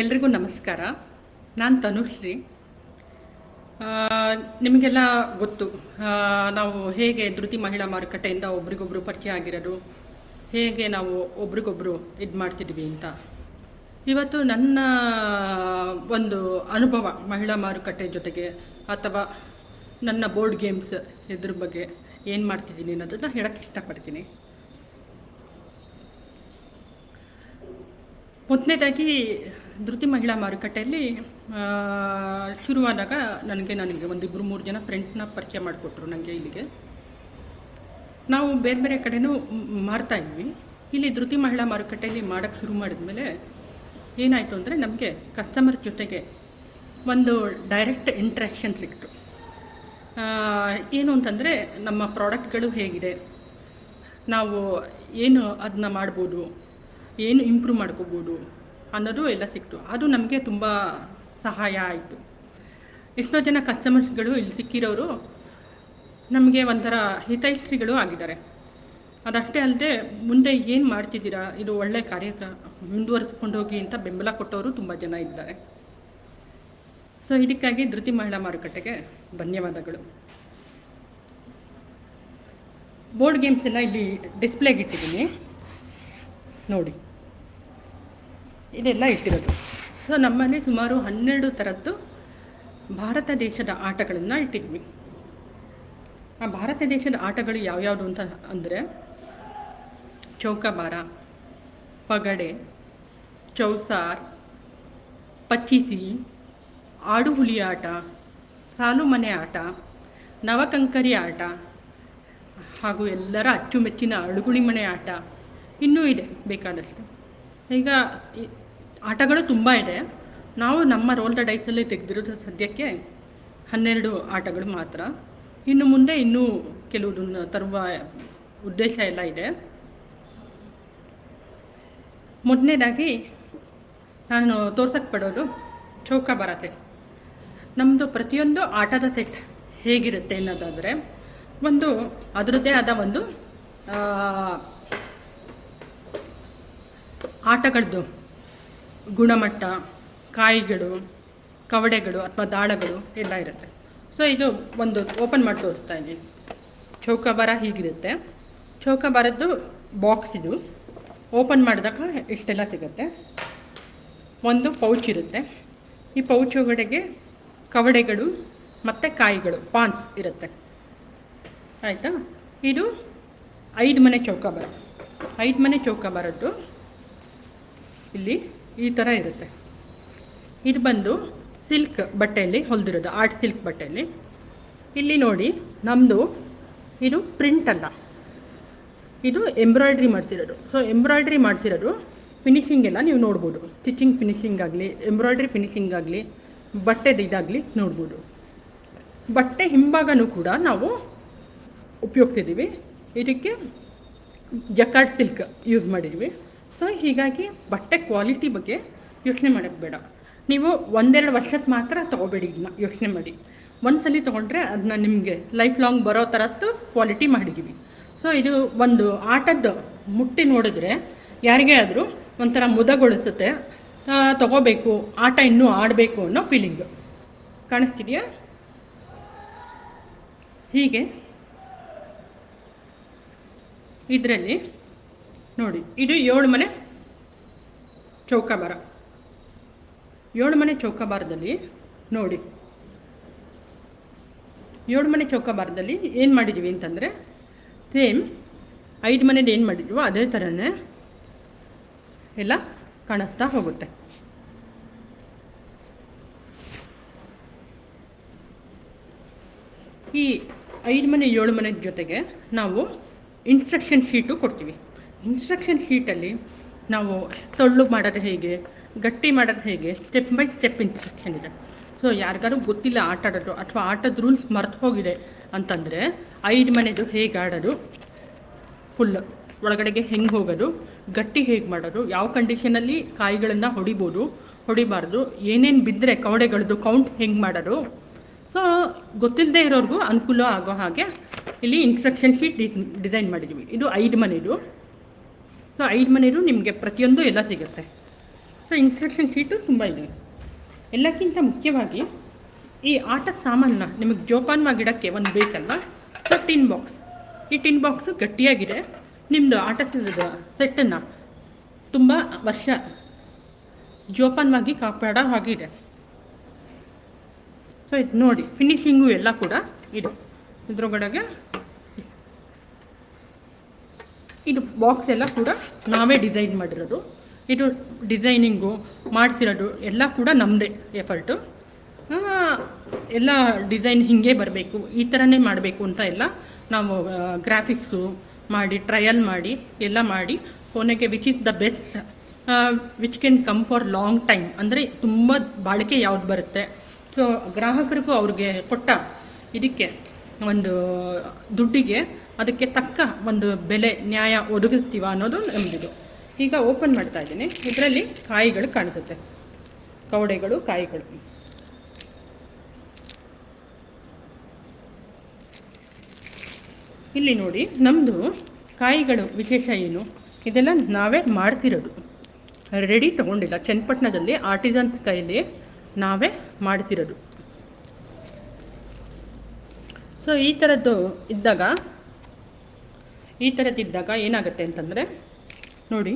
ಎಲ್ರಿಗೂ ನಮಸ್ಕಾರ. ನಾನು ತನುಶ್ರೀ. ನಿಮಗೆಲ್ಲ ಗೊತ್ತು, ನಾವು ಹೇಗೆ ಧೃತಿ ಮಹಿಳಾ ಮಾರುಕಟ್ಟೆಯಿಂದ ಒಬ್ರಿಗೊಬ್ರು ಪರಿಚಯ ಆಗಿರೋದು, ಹೇಗೆ ನಾವು ಒಬ್ರಿಗೊಬ್ರು ಇದು ಮಾಡ್ತಿದ್ವಿ ಅಂತ. ಇವತ್ತು ನನ್ನ ಒಂದು ಅನುಭವ ಮಹಿಳಾ ಮಾರುಕಟ್ಟೆ ಜೊತೆಗೆ ಅಥವಾ ನನ್ನ ಬೋರ್ಡ್ ಗೇಮ್ಸ್ ಇದ್ರ ಬಗ್ಗೆ ಏನು ಮಾಡ್ತಿದ್ದೀನಿ ಅನ್ನೋದನ್ನು ಹೇಳೋಕ್ಕೆ ಇಷ್ಟಪಡ್ತೀನಿ. ಮೊದಲನೇದಾಗಿ ಧೃತಿ ಮಹಿಳಾ ಮಾರುಕಟ್ಟೆಯಲ್ಲಿ ಶುರುವಾದಾಗ ನನಗೆ ಒಂದಿಬ್ಬರು 3 ಜನ ಫ್ರೆಂಡ್ನ ಪರಿಚಯ ಮಾಡಿಕೊಟ್ರು ನನಗೆ. ಇಲ್ಲಿಗೆ ನಾವು ಬೇರೆ ಬೇರೆ ಕಡೆನೂ ಮಾರ್ತಾಯಿದ್ವಿ. ಇಲ್ಲಿ ಧೃತಿ ಮಹಿಳಾ ಮಾರುಕಟ್ಟೆಯಲ್ಲಿ ಮಾಡೋಕ್ಕೆ ಶುರು ಮಾಡಿದ್ಮೇಲೆ ಏನಾಯಿತು ಅಂದರೆ, ನಮಗೆ ಕಸ್ಟಮರ್ ಜೊತೆಗೆ ಒಂದು ಡೈರೆಕ್ಟ್ ಇಂಟ್ರ್ಯಾಕ್ಷನ್ ಸಿಕ್ತು. ಏನು ಅಂತಂದರೆ, ನಮ್ಮ ಪ್ರಾಡಕ್ಟ್ಗಳು ಹೇಗಿದೆ, ನಾವು ಏನು ಅದನ್ನ ಮಾಡ್ಬೋದು, ಏನು ಇಂಪ್ರೂವ್ ಮಾಡ್ಕೋಬೋದು ಅನ್ನೋದು ಎಲ್ಲ ಸಿಕ್ತು. ಅದು ನಮಗೆ ತುಂಬ ಸಹಾಯ ಆಯಿತು. ಎಷ್ಟೋ ಜನ ಕಸ್ಟಮರ್ಸ್ಗಳು ಇಲ್ಲಿ ಸಿಕ್ಕಿರೋರು ನಮಗೆ ಒಂಥರ ಹಿತೈಷಿಗಳು ಆಗಿದ್ದಾರೆ. ಅದಷ್ಟೇ ಅಲ್ಲದೆ ಮುಂದೆ ಏನು ಮಾಡ್ತಿದ್ದೀರಾ, ಇದು ಒಳ್ಳೆ ಕಾರ್ಯ ಮುಂದುವರಿಸ್ಕೊಂಡು ಹೋಗಿ ಅಂತ ಬೆಂಬಲ ಕೊಟ್ಟವರು ತುಂಬ ಜನ ಇದ್ದಾರೆ. ಸೊ ಇದಕ್ಕಾಗಿ ಧೃತಿ ಮಹಿಳಾ ಮಾರುಕಟ್ಟೆಗೆ ಧನ್ಯವಾದಗಳು. ಬೋರ್ಡ್ ಗೇಮ್ಸ್ ಎಲ್ಲ ಇಲ್ಲಿ ಡಿಸ್ಪ್ಲೇಗೆ ಇಟ್ಟಿದ್ದೀನಿ ನೋಡಿ, ಇದೆಲ್ಲ ಇಟ್ಟಿರೋದು. ಸೊ ನಮ್ಮಲ್ಲಿ ಸುಮಾರು 12 ಥರದ್ದು ಭಾರತ ದೇಶದ ಆಟಗಳನ್ನು ಇಟ್ಟಿದ್ವಿ. ಆ ಭಾರತ ದೇಶದ ಆಟಗಳು ಯಾವ್ಯಾವುದು ಅಂತ ಅಂದರೆ, ಚೌಕಾಬಾರ, ಪಗಡೆ, ಚೌಸಾರ್, ಪಚ್ಚೀಸಿ, ಆಡು ಹುಲಿ ಆಟ, ಸಾಲು ಮನೆ ಆಟ, ನವಕಂಕರಿ ಆಟ, ಹಾಗೂ ಎಲ್ಲರ ಅಚ್ಚುಮೆಚ್ಚಿನ ಅಳುಗುಳಿ ಮನೆ ಆಟ ಇನ್ನೂ ಇದೆ ಬೇಕಾದಷ್ಟು. ಈಗ ಆಟಗಳು ತುಂಬ ಇದೆ. ನಾವು ನಮ್ಮ ರೋಲ್ ದ ಡೈಸಲ್ಲಿ ತೆಗೆದಿರೋದು ಸದ್ಯಕ್ಕೆ 12 ಆಟಗಳು ಮಾತ್ರ. ಇನ್ನು ಮುಂದೆ ಇನ್ನೂ ಕೆಲವುದನ್ನು ತರುವ ಉದ್ದೇಶ ಎಲ್ಲ ಇದೆ. ಮೊದಲನೇದಾಗಿ ನಾನು ತೋರ್ಸಕ್ಕೆ ಪಡೋದು ಚೌಕಾಬಾರ ಸೆಟ್. ನಮ್ಮದು ಪ್ರತಿಯೊಂದು ಆಟದ ಸೆಟ್ ಹೇಗಿರುತ್ತೆ ಅನ್ನೋದಾದರೆ, ಒಂದು ಅದರದ್ದೇ ಆದ ಒಂದು ಆಟಗಳದ್ದು ಗುಣಮಟ್ಟ, ಕಾಯಿಗಳು, ಕವಡೆಗಳು ಅಥವಾ ದಾಳಗಳು ಎಲ್ಲ ಇರುತ್ತೆ. ಸೊ ಇದು ಒಂದು ಓಪನ್ ಮಾಡಿ ತೋರಿಸ್ತಾ ಇದ್ದೀನಿ. ಚೌಕಾಬಾರ ಹೀಗಿರುತ್ತೆ. ಚೌಕಾಬಾರದ್ದು ಬಾಕ್ಸ್ ಇದು. ಓಪನ್ ಮಾಡಿದಾಗ ಇಷ್ಟೆಲ್ಲ ಸಿಗುತ್ತೆ. ಒಂದು ಪೌಚ್ ಇರುತ್ತೆ. ಈ ಪೌಚ್ ಒಳಗಡೆಗೆ ಕವಡೆಗಳು ಮತ್ತು ಕಾಯಿಗಳು, ಪಾನ್ಸ್ ಇರುತ್ತೆ. ಆಯಿತಾ? ಇದು 5 ಮನೆ ಚೌಕಾಬಾರ. 5 ಮನೆ ಚೌಕಾಬಾರದ್ದು ಇಲ್ಲಿ ಈ ಥರ ಇರುತ್ತೆ. ಇದು ಬಂದು ಸಿಲ್ಕ್ ಬಟ್ಟೆಯಲ್ಲಿ ಹೊಲಿದಿರೋದು, ಆರ್ಟ್ ಸಿಲ್ಕ್ ಬಟ್ಟೆಯಲ್ಲಿ. ಇಲ್ಲಿ ನೋಡಿ, ನಮ್ಮದು ಇದು ಪ್ರಿಂಟ್ ಅಲ್ಲ, ಇದು ಎಂಬ್ರಾಯ್ಡ್ರಿ ಮಾಡ್ತಿರೋದು. ಸೊ ಎಂಬ್ರಾಯ್ಡ್ರಿ ಮಾಡ್ತಿರೋದು ಫಿನಿಶಿಂಗ್ ಎಲ್ಲ ನೀವು ನೋಡ್ಬೋದು. ಸ್ಟಿಚಿಂಗ್ ಫಿನಿಶಿಂಗ್ ಆಗಲಿ, ಎಂಬ್ರಾಯ್ಡ್ರಿ ಫಿನಿಶಿಂಗ್ ಆಗಲಿ, ಬಟ್ಟೆದು ಇದಾಗಲಿ ನೋಡ್ಬೋದು. ಬಟ್ಟೆ ಹಿಂಭಾಗನೂ ಕೂಡ ನಾವು ಉಪಯೋಗಿಸಿದ್ದೀವಿ. ಇದಕ್ಕೆ ಜಕಾರ್ಡ್ ಸಿಲ್ಕ್ ಯೂಸ್ ಮಾಡಿದ್ವಿ. ಸೊ ಹೀಗಾಗಿ ಬಟ್ಟೆ ಕ್ವಾಲಿಟಿ ಬಗ್ಗೆ ಯೋಚನೆ ಮಾಡೋಕ್ಕೆ ಬೇಡ. ನೀವು 1-2 ವರ್ಷಕ್ಕೆ ಮಾತ್ರ ತೊಗೋಬೇಡಿ. ಇದನ್ನ ಯೋಚನೆ ಮಾಡಿ. ಒಂದ್ಸಲ ತೊಗೊಂಡ್ರೆ ಅದನ್ನ ನಿಮಗೆ ಲೈಫ್ ಲಾಂಗ್ ಬರೋ ಥರದ್ದು ಕ್ವಾಲಿಟಿ ಮಾಡಿದ್ದೀವಿ. ಸೊ ಇದು ಒಂದು ಆಟದ್ದು ಮುಟ್ಟಿ ನೋಡಿದ್ರೆ ಯಾರಿಗೇ ಆದರೂ ಒಂಥರ ಮುದಗೊಳಿಸುತ್ತೆ, ತೊಗೋಬೇಕು, ಆಟ ಇನ್ನೂ ಆಡಬೇಕು ಅನ್ನೋ ಫೀಲಿಂಗು. ಕಾಣಿಸ್ತಿದೆಯಾ? ಹೀಗೆ ಇದರಲ್ಲಿ ನೋಡಿ, ಇದು 7 ಮನೆ ಚೌಕಾಬಾರ. 7 ಮನೆ ಚೌಕಾಬಾರದಲ್ಲಿ ನೋಡಿ, 7 ಮನೆ ಚೌಕಾಬಾರದಲ್ಲಿ ಏನು ಮಾಡಿದ್ದೀವಿ ಅಂತಂದರೆ, ಸೇಮ್ 5 ಮನೇದು ಏನು ಮಾಡಿದ್ವೋ ಅದೇ ಥರನೇ ಎಲ್ಲ ಕಾಣಿಸ್ತಾ ಹೋಗುತ್ತೆ. ಈ 5 ಮನೆ 7 ಮನೆ ಜೊತೆಗೆ ನಾವು ಇನ್ಸ್ಟ್ರಕ್ಷನ್ ಶೀಟು ಕೊಡ್ತೀವಿ. ಇನ್ಸ್ಟ್ರಕ್ಷನ್ ಶೀಟಲ್ಲಿ ನಾವು ತೊಳ್ಳು ಮಾಡೋದು ಹೇಗೆ, ಗಟ್ಟಿ ಮಾಡೋದು ಹೇಗೆ, ಸ್ಟೆಪ್ ಬೈ ಸ್ಟೆಪ್ ಇನ್ಸ್ಟ್ರಕ್ಷನ್ ಇದೆ. ಸೊ ಯಾರಿಗಾರು ಗೊತ್ತಿಲ್ಲ ಆಟ ಆಡೋದು ಅಥವಾ ಆಟದ ರೂಲ್ಸ್ ಮರ್ತು ಹೋಗಿದೆ ಅಂತಂದರೆ, 5 ಮನೆದು ಹೇಗೆ ಆಡೋದು, ಫುಲ್ ಒಳಗಡೆಗೆ ಹೆಂಗೆ ಹೋಗೋದು, ಗಟ್ಟಿ ಹೇಗೆ ಮಾಡೋದು, ಯಾವ ಕಂಡೀಷನಲ್ಲಿ ಕಾಯಿಗಳನ್ನು ಹೊಡಿಬೋದು, ಹೊಡಿಬಾರ್ದು, ಏನೇನು ಬಿದ್ದರೆ ಕವಡೆಗಳದ್ದು ಕೌಂಟ್ ಹೆಂಗೆ ಮಾಡೋದು. ಸೊ ಗೊತ್ತಿಲ್ಲದೆ ಇರೋರಿಗೂ ಅನುಕೂಲ ಆಗೋ ಹಾಗೆ ಇಲ್ಲಿ ಇನ್ಸ್ಟ್ರಕ್ಷನ್ ಶೀಟ್ ಡಿಸೈನ್ ಮಾಡಿದ್ದೀವಿ. ಇದು 5 ಮನೆದು. ಸೊ 5 ಮನೆದು ನಿಮಗೆ ಪ್ರತಿಯೊಂದು ಎಲ್ಲ ಸಿಗುತ್ತೆ. ಸೊ ಇನ್ಸ್ಟ್ರಕ್ಷನ್ ಶೀಟು ತುಂಬ ಇದೆ. ಎಲ್ಲಕ್ಕಿಂತ ಮುಖ್ಯವಾಗಿ ಈ ಆಟದ ಸಾಮಾನನ್ನ ನಿಮಗೆ ಜೋಪಾನವಾಗಿಡೋಕ್ಕೆ ಒಂದು ಬೇಕಲ್ವ, ಸೊ ಟಿನ್ ಬಾಕ್ಸ್. ಈ ಟಿನ್ ಬಾಕ್ಸು ಗಟ್ಟಿಯಾಗಿದೆ, ನಿಮ್ಮದು ಆಟದ ಸೆಟ್ಟನ್ನು ತುಂಬ ವರ್ಷ ಜೋಪಾನವಾಗಿ ಕಾಪಾಡೋ ಹಾಗಿದೆ. ಸೊ ಇದು ನೋಡಿ, ಫಿನಿಶಿಂಗು ಎಲ್ಲ ಕೂಡ ಇದು ಇದ್ರೊಳಗಡೆ ಇದು ಬಾಕ್ಸ್ ಎಲ್ಲ ಕೂಡ ನಾವೇ ಡಿಸೈನ್ ಮಾಡಿರೋದು. ಇದು ಡಿಸೈನಿಂಗು ಮಾಡಿಸಿರೋದು ಎಲ್ಲ ಕೂಡ ನಮ್ಮದೇ ಎಫರ್ಟು. ಎಲ್ಲ ಡಿಸೈನ್ ಹೀಗೆ ಬರಬೇಕು, ಈ ಥರನೇ ಮಾಡಬೇಕು ಅಂತ ಎಲ್ಲ ನಾವು ಗ್ರಾಫಿಕ್ಸು ಮಾಡಿ ಟ್ರಯಲ್ ಮಾಡಿ ಎಲ್ಲ ಮಾಡಿ ಕೊನೆಗೆ which is the best which can come for long time, ಅಂದರೆ ತುಂಬ ಬಾಳಿಕೆ ಯಾವ್ದು ಬರುತ್ತೆ. ಸೊ ಗ್ರಾಹಕರಿಗೂ ಅವ್ರಿಗೆ ಕೊಟ್ಟ ಇದಕ್ಕೆ ಒಂದು ದುಡ್ಡಿಗೆ ಅದಕ್ಕೆ ತಕ್ಕ ಒಂದು ಬೆಲೆ ನ್ಯಾಯ ಒದಗಿಸ್ತೀವ ಅನ್ನೋದು ನಮ್ಮದಿದು. ಈಗ ಓಪನ್ ಮಾಡ್ತಾ ಇದ್ದೀನಿ. ಇದರಲ್ಲಿ ಕಾಯಿಗಳು ಕಾಣಿಸುತ್ತೆ, ಕವಡೆಗಳು, ಕಾಯಿಗಳು. ಇಲ್ಲಿ ನೋಡಿ, ನಮ್ಮದು ಕಾಯಿಗಳು ವಿಶೇಷ ಏನು, ಇದೆಲ್ಲ ನಾವೇ ಮಾಡ್ತಿರೋದು, ರೆಡಿ ತೊಗೊಂಡಿಲ್ಲ. ಚನ್ನಪಟ್ಟಣದಲ್ಲಿ ಆರ್ಟಿಸನ್ಸ್ ಕೈಯಲ್ಲಿ ನಾವೇ ಮಾಡ್ತಿರೋದು. ಸೊ ಈ ಥರದ್ದಿದ್ದಾಗ ಏನಾಗುತ್ತೆ ಅಂತಂದರೆ ನೋಡಿ,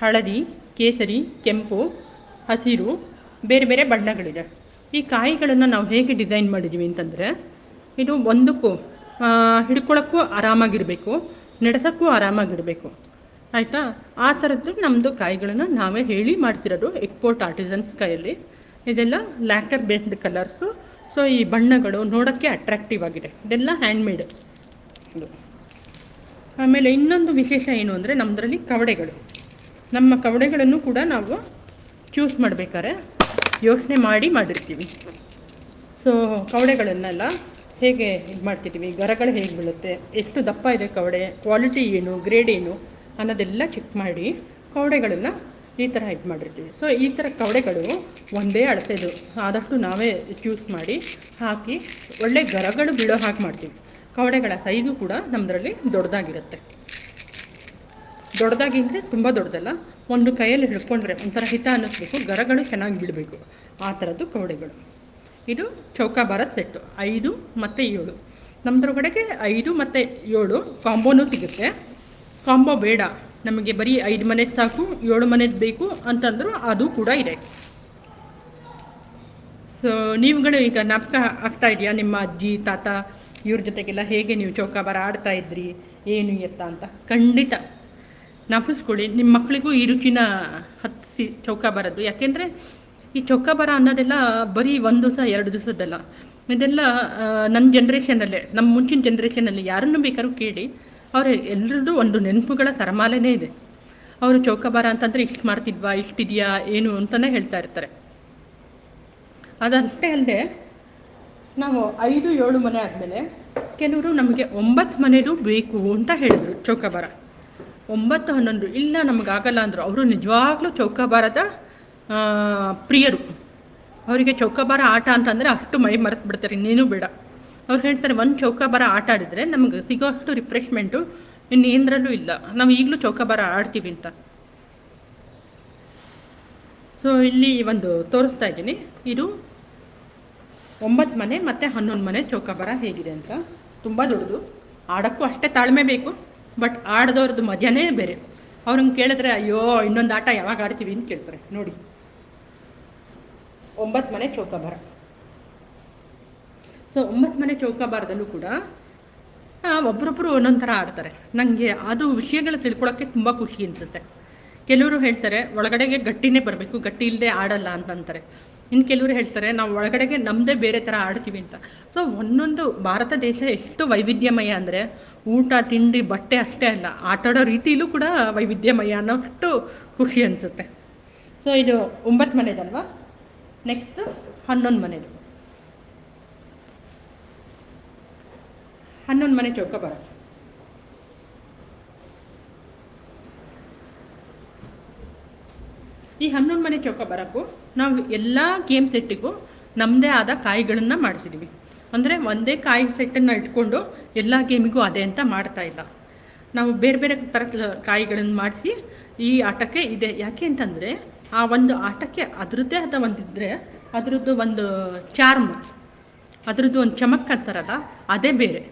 ಹಳದಿ, ಕೇಸರಿ, ಕೆಂಪು, ಹಸಿರು, ಬೇರೆ ಬೇರೆ ಬಣ್ಣಗಳಿದೆ. ಈ ಕಾಯಿಗಳನ್ನು ನಾವು ಹೇಗೆ ಡಿಸೈನ್ ಮಾಡಿದ್ದೀವಿ ಅಂತಂದರೆ, ಇದು ಒಂದಕ್ಕೂ ಹಿಡ್ಕೊಳ್ಳೋಕ್ಕೂ ಆರಾಮಾಗಿರಬೇಕು, ನಡೆಸೋಕ್ಕೂ ಆರಾಮಾಗಿರಬೇಕು, ಆಯಿತಾ? ಆ ಥರದ್ದು ನಮ್ಮದು ಕಾಯಿಗಳನ್ನು ನಾವೇ ಹೇಳಿ ಮಾಡ್ತಿರೋದು ಎಕ್ಸ್ಪೋರ್ಟ್ ಆರ್ಟಿಸನ್ಸ್ ಕೈಯಲ್ಲಿ. ಇದೆಲ್ಲ ಲ್ಯಾಕ್ಟರ್ ಬೇಸ್ಡ್ ಕಲರ್ಸು. ಸೊ ಈ ಬಣ್ಣಗಳು ನೋಡೋಕ್ಕೆ ಅಟ್ರಾಕ್ಟಿವ್ ಆಗಿದೆ. ಇದೆಲ್ಲ ಹ್ಯಾಂಡ್ಮೇಡ್. ಆಮೇಲೆ ಇನ್ನೊಂದು ವಿಶೇಷ ಏನು ಅಂದರೆ, ನಮ್ಮದ್ರಲ್ಲಿ ಕವಡೆಗಳು, ನಮ್ಮ ಕವಡೆಗಳನ್ನು ಕೂಡ ನಾವು ಚೂಸ್ ಮಾಡಬೇಕಾದ್ರೆ ಯೋಚನೆ ಮಾಡಿರ್ತೀವಿ. ಸೊ ಕವಡೆಗಳನ್ನೆಲ್ಲ ಹೇಗೆ ಇದು ಮಾಡ್ತಿದ್ದೀವಿ, ಗರಗಳು ಹೇಗೆ ಬೀಳುತ್ತೆ, ಎಷ್ಟು ದಪ್ಪ ಇದೆ ಕವಡೆ, ಕ್ವಾಲಿಟಿ ಏನು, ಗ್ರೇಡ್ ಏನು ಅನ್ನೋದೆಲ್ಲ ಚೆಕ್ ಮಾಡಿ ಕವಡೆಗಳನ್ನು ಈ ಥರ ಇದು ಮಾಡಿರ್ತೀವಿ. ಸೊ ಈ ಥರ ಕವಡೆಗಳು ಒಂದೇ ಅಳತೆದು ಆದಷ್ಟು ನಾವೇ ಚೂಸ್ ಮಾಡಿ ಹಾಕಿ ಒಳ್ಳೆ ಗರಗಳು ಬೀಳೋ ಹಾಗೆ ಮಾಡ್ತೀವಿ. ಕವಡೆಗಳ ಸೈಜು ಕೂಡ ನಮ್ಮದ್ರಲ್ಲಿ ದೊಡ್ಡದಾಗಿರುತ್ತೆ. ದೊಡ್ಡದಾಗಿ ಅಂದರೆ ತುಂಬ ದೊಡ್ಡದಲ್ಲ, ಒಂದು ಕೈಯಲ್ಲಿ ಹಿಡ್ಕೊಂಡ್ರೆ ಒಂಥರ ಹಿತ ಅನ್ನಿಸ್ಬೇಕು, ಗರಗಳು ಚೆನ್ನಾಗಿ ಬೀಳಬೇಕು, ಆ ಥರದ್ದು ಕವಡೆಗಳು. ಇದು ಚೌಕಾಬಾರದ ಸೆಟ್ಟು 5 ಮತ್ತು 7. ನಮ್ಮದ್ರೊಳಗಡೆಗೆ 5 ಮತ್ತು 7 ಕಾಂಬೋನೂ ಸಿಗುತ್ತೆ. ಕಾಂಬೋ ಬೇಡ ನಮಗೆ, ಬರೀ 5 ಮನೆದು ಸಾಕು, 7 ಮನೆದು ಬೇಕು ಅಂತಂದರೂ ಅದು ಕೂಡ ಇದೆ. ಸೊ ನೀವುಗಳು ಈಗ ಜ್ಞಾಪಕ ಆಗ್ತಾ ಇದೆಯಾ ನಿಮ್ಮ ಅಜ್ಜಿ ತಾತ ಇವ್ರ ಜೊತೆಗೆಲ್ಲ ಹೇಗೆ ನೀವು ಚೌಕಾಬಾರ ಆಡ್ತಾಯಿದ್ರಿ, ಏನು ಎತ್ತ ಅಂತ? ಖಂಡಿತ ಜ್ಞಾಪಿಸ್ಕೊಳ್ಳಿ. ನಿಮ್ಮ ಮಕ್ಕಳಿಗೂ ಈ ರುಚಿನ ಹತ್ತಿಸಿ ಚೌಕಾಬಾರದ್ದು. ಯಾಕೆಂದರೆ ಈ ಚೌಕಾಬಾರ ಅನ್ನೋದೆಲ್ಲ ಬರೀ 1 ದಿವಸ 2 ದಿವಸದ್ದಲ್ಲ. ಇದೆಲ್ಲ ನನ್ನ ಜನ್ರೇಷನಲ್ಲೇ, ನಮ್ಮ ಮುಂಚಿನ ಜನ್ರೇಷನಲ್ಲಿ ಯಾರನ್ನು ಬೇಕಾದ್ರೂ ಕೇಳಿ, ಅವ್ರ ಎಲ್ಲರದ್ದು ಒಂದು ನೆನಪುಗಳ ಸರಮಾಲೆನೇ ಇದೆ. ಅವರು ಚೌಕಾಬಾರ ಅಂತಂದರೆ ಇಷ್ಟು ಮಾಡ್ತಿದ್ವಾ, ಇಷ್ಟಿದೆಯಾ ಏನು ಅಂತಲೇ ಹೇಳ್ತಾ ಇರ್ತಾರೆ. ಅದಷ್ಟೇ ಅಲ್ಲದೆ ನಾವು 5-7 ಮನೆ ಆದಮೇಲೆ ಕೆಲವರು ನಮಗೆ 9 ಮನೆಯದು ಬೇಕು ಅಂತ ಹೇಳಿದರು. ಚೌಕಾಬಾರ 9-11 ಇಲ್ಲ ನಮಗಾಗಲ್ಲ ಅಂದರು. ಅವರು ನಿಜವಾಗ್ಲೂ ಚೌಕಾಬಾರದ ಪ್ರಿಯರು. ಅವರಿಗೆ ಚೌಕಾಬಾರ ಆಟ ಅಂತಂದರೆ ಅಷ್ಟು ಮೈ ಮರೆತು ಬಿಡ್ತಾರೆ, ಇನ್ನೇನು ಬೇಡ. ಅವ್ರು ಹೇಳ್ತಾರೆ, ಒಂದು ಚೌಕಾಬಾರ ಆಟ ಆಡಿದರೆ ನಮಗೆ ಸಿಗೋ ಅಷ್ಟು ರಿಫ್ರೆಶ್ಮೆಂಟು ಇನ್ನೇಂದ್ರಲ್ಲೂ ಇಲ್ಲ, ನಾವು ಈಗಲೂ ಚೌಕಾಬಾರ ಆಡ್ತೀವಿ ಅಂತ. ಸೊ ಇಲ್ಲಿ ಒಂದು ತೋರಿಸ್ತಾ ಇದ್ದೀನಿ, ಇದು 9 ಮನೆ ಮತ್ತು 11 ಮನೆ ಚೌಕಾಬಾರ ಹೇಗಿದೆ ಅಂತ. ತುಂಬ ದೊಡ್ಡದು, ಆಡೋಕ್ಕೂ ಅಷ್ಟೇ ತಾಳ್ಮೆ ಬೇಕು, ಬಟ್ ಆಡ್ದವ್ರದ್ದು ಮಜಾನೇ ಬೇರೆ. ಅವ್ರಂಗೆ ಕೇಳಿದ್ರೆ ಅಯ್ಯೋ ಇನ್ನೊಂದು ಆಟ ಯಾವಾಗ ಆಡ್ತೀವಿ ಅಂತ ಕೇಳ್ತಾರೆ. ನೋಡಿ 9 ಮನೆ ಚೌಕಾಬಾರ. ಸೊ 9 ಮನೆ ಚೌಕಾಬಾರದಲ್ಲೂ ಕೂಡ ಒಬ್ಬರೊಬ್ಬರು ಒಂದೊಂದು ಥರ ಆಡ್ತಾರೆ. ನನಗೆ ಅದು ವಿಷಯಗಳು ತಿಳ್ಕೊಳ್ಳೋಕ್ಕೆ ತುಂಬ ಖುಷಿ ಅನಿಸುತ್ತೆ. ಕೆಲವರು ಹೇಳ್ತಾರೆ ಒಳಗಡೆಗೆ ಗಟ್ಟಿನೇ ಬರಬೇಕು, ಗಟ್ಟಿ ಇಲ್ಲದೆ ಆಡಲ್ಲ ಅಂತಂತಾರೆ. ಇನ್ನು ಕೆಲವರು ಹೇಳ್ತಾರೆ ನಾವು ಒಳಗಡೆಗೆ ನಮ್ಮದೇ ಬೇರೆ ಥರ ಆಡ್ತೀವಿ ಅಂತ. ಸೊ ಒಂದೊಂದು ಭಾರತ ದೇಶ ಎಷ್ಟು ವೈವಿಧ್ಯಮಯ ಅಂದರೆ ಊಟ ತಿಂಡಿ ಬಟ್ಟೆ ಅಷ್ಟೇ ಅಲ್ಲ, ಆಟಾಡೋ ರೀತಿಯಲ್ಲೂ ಕೂಡ ವೈವಿಧ್ಯಮಯ ಅನ್ನೋಷ್ಟು ಖುಷಿ ಅನಿಸುತ್ತೆ. ಸೊ ಇದು 9 ಮನೆದಲ್ವಾ. ನೆಕ್ಸ್ಟ್ 11 ಮನೆದು. 11 ಮನೆ ಚೌಕಾಬಾರ. ಈ 11 ಮನೆ ಚೌಕಾಬಾರಕ್ಕೂ ನಾವು ಎಲ್ಲ ಗೇಮ್ ಸೆಟ್ಟಿಗೂ ನಮ್ಮದೇ ಆದ ಕಾಯಿಗಳನ್ನು ಮಾಡಿಸಿದ್ದೀವಿ. ಅಂದರೆ ಒಂದೇ ಕಾಯಿ ಸೆಟ್ಟನ್ನು ಇಟ್ಕೊಂಡು ಎಲ್ಲ ಗೇಮಿಗೂ ಅದೇ ಅಂತ ಮಾಡ್ತಾ ಇಲ್ಲ. ನಾವು ಬೇರೆ ಬೇರೆ ಥರದ ಕಾಯಿಗಳನ್ನು ಮಾಡಿಸಿ ಈ ಆಟಕ್ಕೆ ಇದೆ. ಯಾಕೆ ಅಂತಂದರೆ ಆ ಒಂದು ಆಟಕ್ಕೆ ಅದರದ್ದೇ ಆದ ಒಂದಿದ್ರೆ ಅದರದ್ದು ಒಂದು ಚಾರ್ಮ್, ಅದರದ್ದು ಒಂದು ಚಮಕ್ ಅಂತಾರಲ್ಲ ಅದೇ ಬೇರೆ.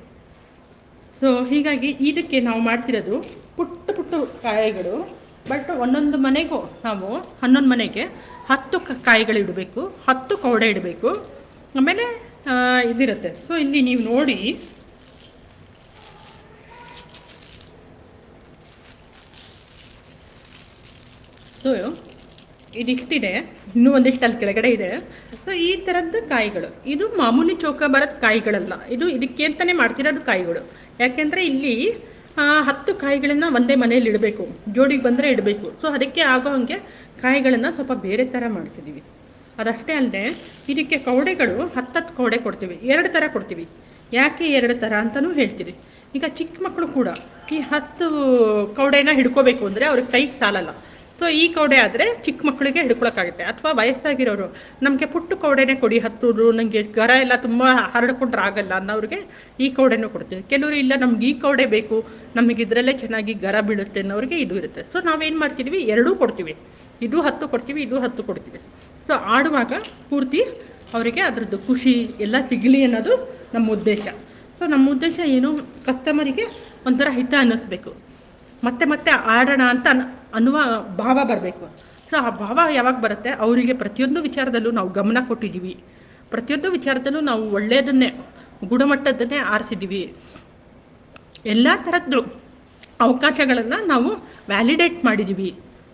ಸೊ ಹೀಗಾಗಿ ಇದಕ್ಕೆ ನಾವು ಮಾಡಿಸಿರೋದು ಪುಟ್ಟ ಪುಟ್ಟ ಕಾಯಿಗಳು. ಬಟ್ ಒಂದೊಂದು ಮನೆಗೂ ನಾವು 11 ಮನೆಗೆ 10 ಕಾಯಿಗಳು ಇಡಬೇಕು, 10 ಕವಡೆ ಇಡಬೇಕು. ಆಮೇಲೆ ಇದಿರುತ್ತೆ. ಸೊ ಇಲ್ಲಿ ನೀವು ನೋಡಿ, ಸೊ ಇದಿಷ್ಟಿದೆ, ಇನ್ನೂ ಒಂದಿಷ್ಟು ಅಲ್ಲಿ ಕೆಳಗಡೆ ಇದೆ. ಸೊ ಈ ಥರದ್ದು ಕಾಯಿಗಳು, ಇದು ಮಾಮೂಲಿ ಚೌಕಾಬಾರದ ಕಾಯಿಗಳಲ್ಲ, ಇದು ಇದಕ್ಕೆ ಅಂತಲೇ ಮಾಡ್ತಿರೋದು ಕಾಯಿಗಳು. ಯಾಕೆಂದರೆ ಇಲ್ಲಿ 10 ಕಾಯಿಗಳನ್ನು ಒಂದೇ ಮನೆಯಲ್ಲಿ ಇಡಬೇಕು, ಜೋಡಿಗೆ ಬಂದರೆ ಇಡಬೇಕು. ಸೊ ಅದಕ್ಕೆ ಆಗೋ ಹಾಗೆ ಕಾಯಿಗಳನ್ನು ಸ್ವಲ್ಪ ಬೇರೆ ಥರ ಮಾಡ್ತಿದ್ದೀವಿ. ಅದಷ್ಟೇ ಅಲ್ಲದೆ ಇದಕ್ಕೆ ಕವಡೆಗಳು 10 ಕವಡೆ ಕೊಡ್ತೀವಿ, 2 ಥರ ಕೊಡ್ತೀವಿ. ಯಾಕೆ 2 ಥರ ಅಂತಲೂ ಹೇಳ್ತೀವಿ. ಈಗ ಚಿಕ್ಕ ಮಕ್ಕಳು ಕೂಡ ಈ 10 ಕವಡೆನ ಹಿಡ್ಕೋಬೇಕು ಅಂದರೆ ಅವ್ರಿಗೆ ಕೈಗೆ ಸಾಲಲ್ಲ. ಸೊ ಈ ಕವಡೆ ಆದರೆ ಚಿಕ್ಕ ಮಕ್ಕಳಿಗೆ ಹಿಡ್ಕೊಳಕ್ಕಾಗುತ್ತೆ. ಅಥವಾ ವಯಸ್ಸಾಗಿರೋರು ನಮಗೆ ಪುಟ್ಟು ಕವಡೆನೇ ಕೊಡಿ 10, ನನಗೆ ಗರ ಎಲ್ಲ ತುಂಬ ಹರಡ್ಕೊಂಡ್ರೆ ಆಗಲ್ಲ ಅನ್ನೋರಿಗೆ ಈ ಕವಡೆನೂ ಕೊಡ್ತೀವಿ. ಕೆಲವರು ಇಲ್ಲ ನಮ್ಗೆ ಈ ಕವಡೆ ಬೇಕು, ನಮಗೆ ಇದರಲ್ಲೇ ಚೆನ್ನಾಗಿ ಗರ ಬೀಳುತ್ತೆ ಅನ್ನೋರಿಗೆ ಇದು ಇರುತ್ತೆ. ಸೊ ನಾವೇನು ಮಾಡ್ತಿದ್ವಿ, ಎರಡೂ ಕೊಡ್ತೀವಿ. ಇದು 10 ಕೊಡ್ತೀವಿ, ಇದು 10 ಕೊಡ್ತೀವಿ. ಸೊ ಆಡುವಾಗ ಪೂರ್ತಿ ಅವರಿಗೆ ಅದರದ್ದು ಖುಷಿ ಎಲ್ಲ ಸಿಗಲಿ ಅನ್ನೋದು ನಮ್ಮ ಉದ್ದೇಶ. ಸೊ ನಮ್ಮ ಉದ್ದೇಶ ಏನು, ಕಸ್ಟಮರಿಗೆ ಒಂಥರ ಹಿತ ಅನ್ನಿಸ್ಬೇಕು, ಮತ್ತೆ ಮತ್ತೆ ಆಡೋಣ ಅಂತ ಅನ್ನುವ ಭಾವ ಬರಬೇಕು. ಸೊ ಆ ಭಾವ ಯಾವಾಗ ಬರುತ್ತೆ, ಅವರಿಗೆ ಪ್ರತಿಯೊಂದು ವಿಚಾರದಲ್ಲೂ ನಾವು ಗಮನ ಕೊಟ್ಟಿದ್ದೀವಿ, ಪ್ರತಿಯೊಂದು ವಿಚಾರದಲ್ಲೂ ನಾವು ಒಳ್ಳೆಯದನ್ನೇ ಗುಣಮಟ್ಟದನ್ನೇ ಆರಿಸಿದ್ದೀವಿ. ಎಲ್ಲ ಥರದ್ದು ಅವಕಾಶಗಳನ್ನು ನಾವು ವ್ಯಾಲಿಡೇಟ್ ಮಾಡಿದ್ದೀವಿ.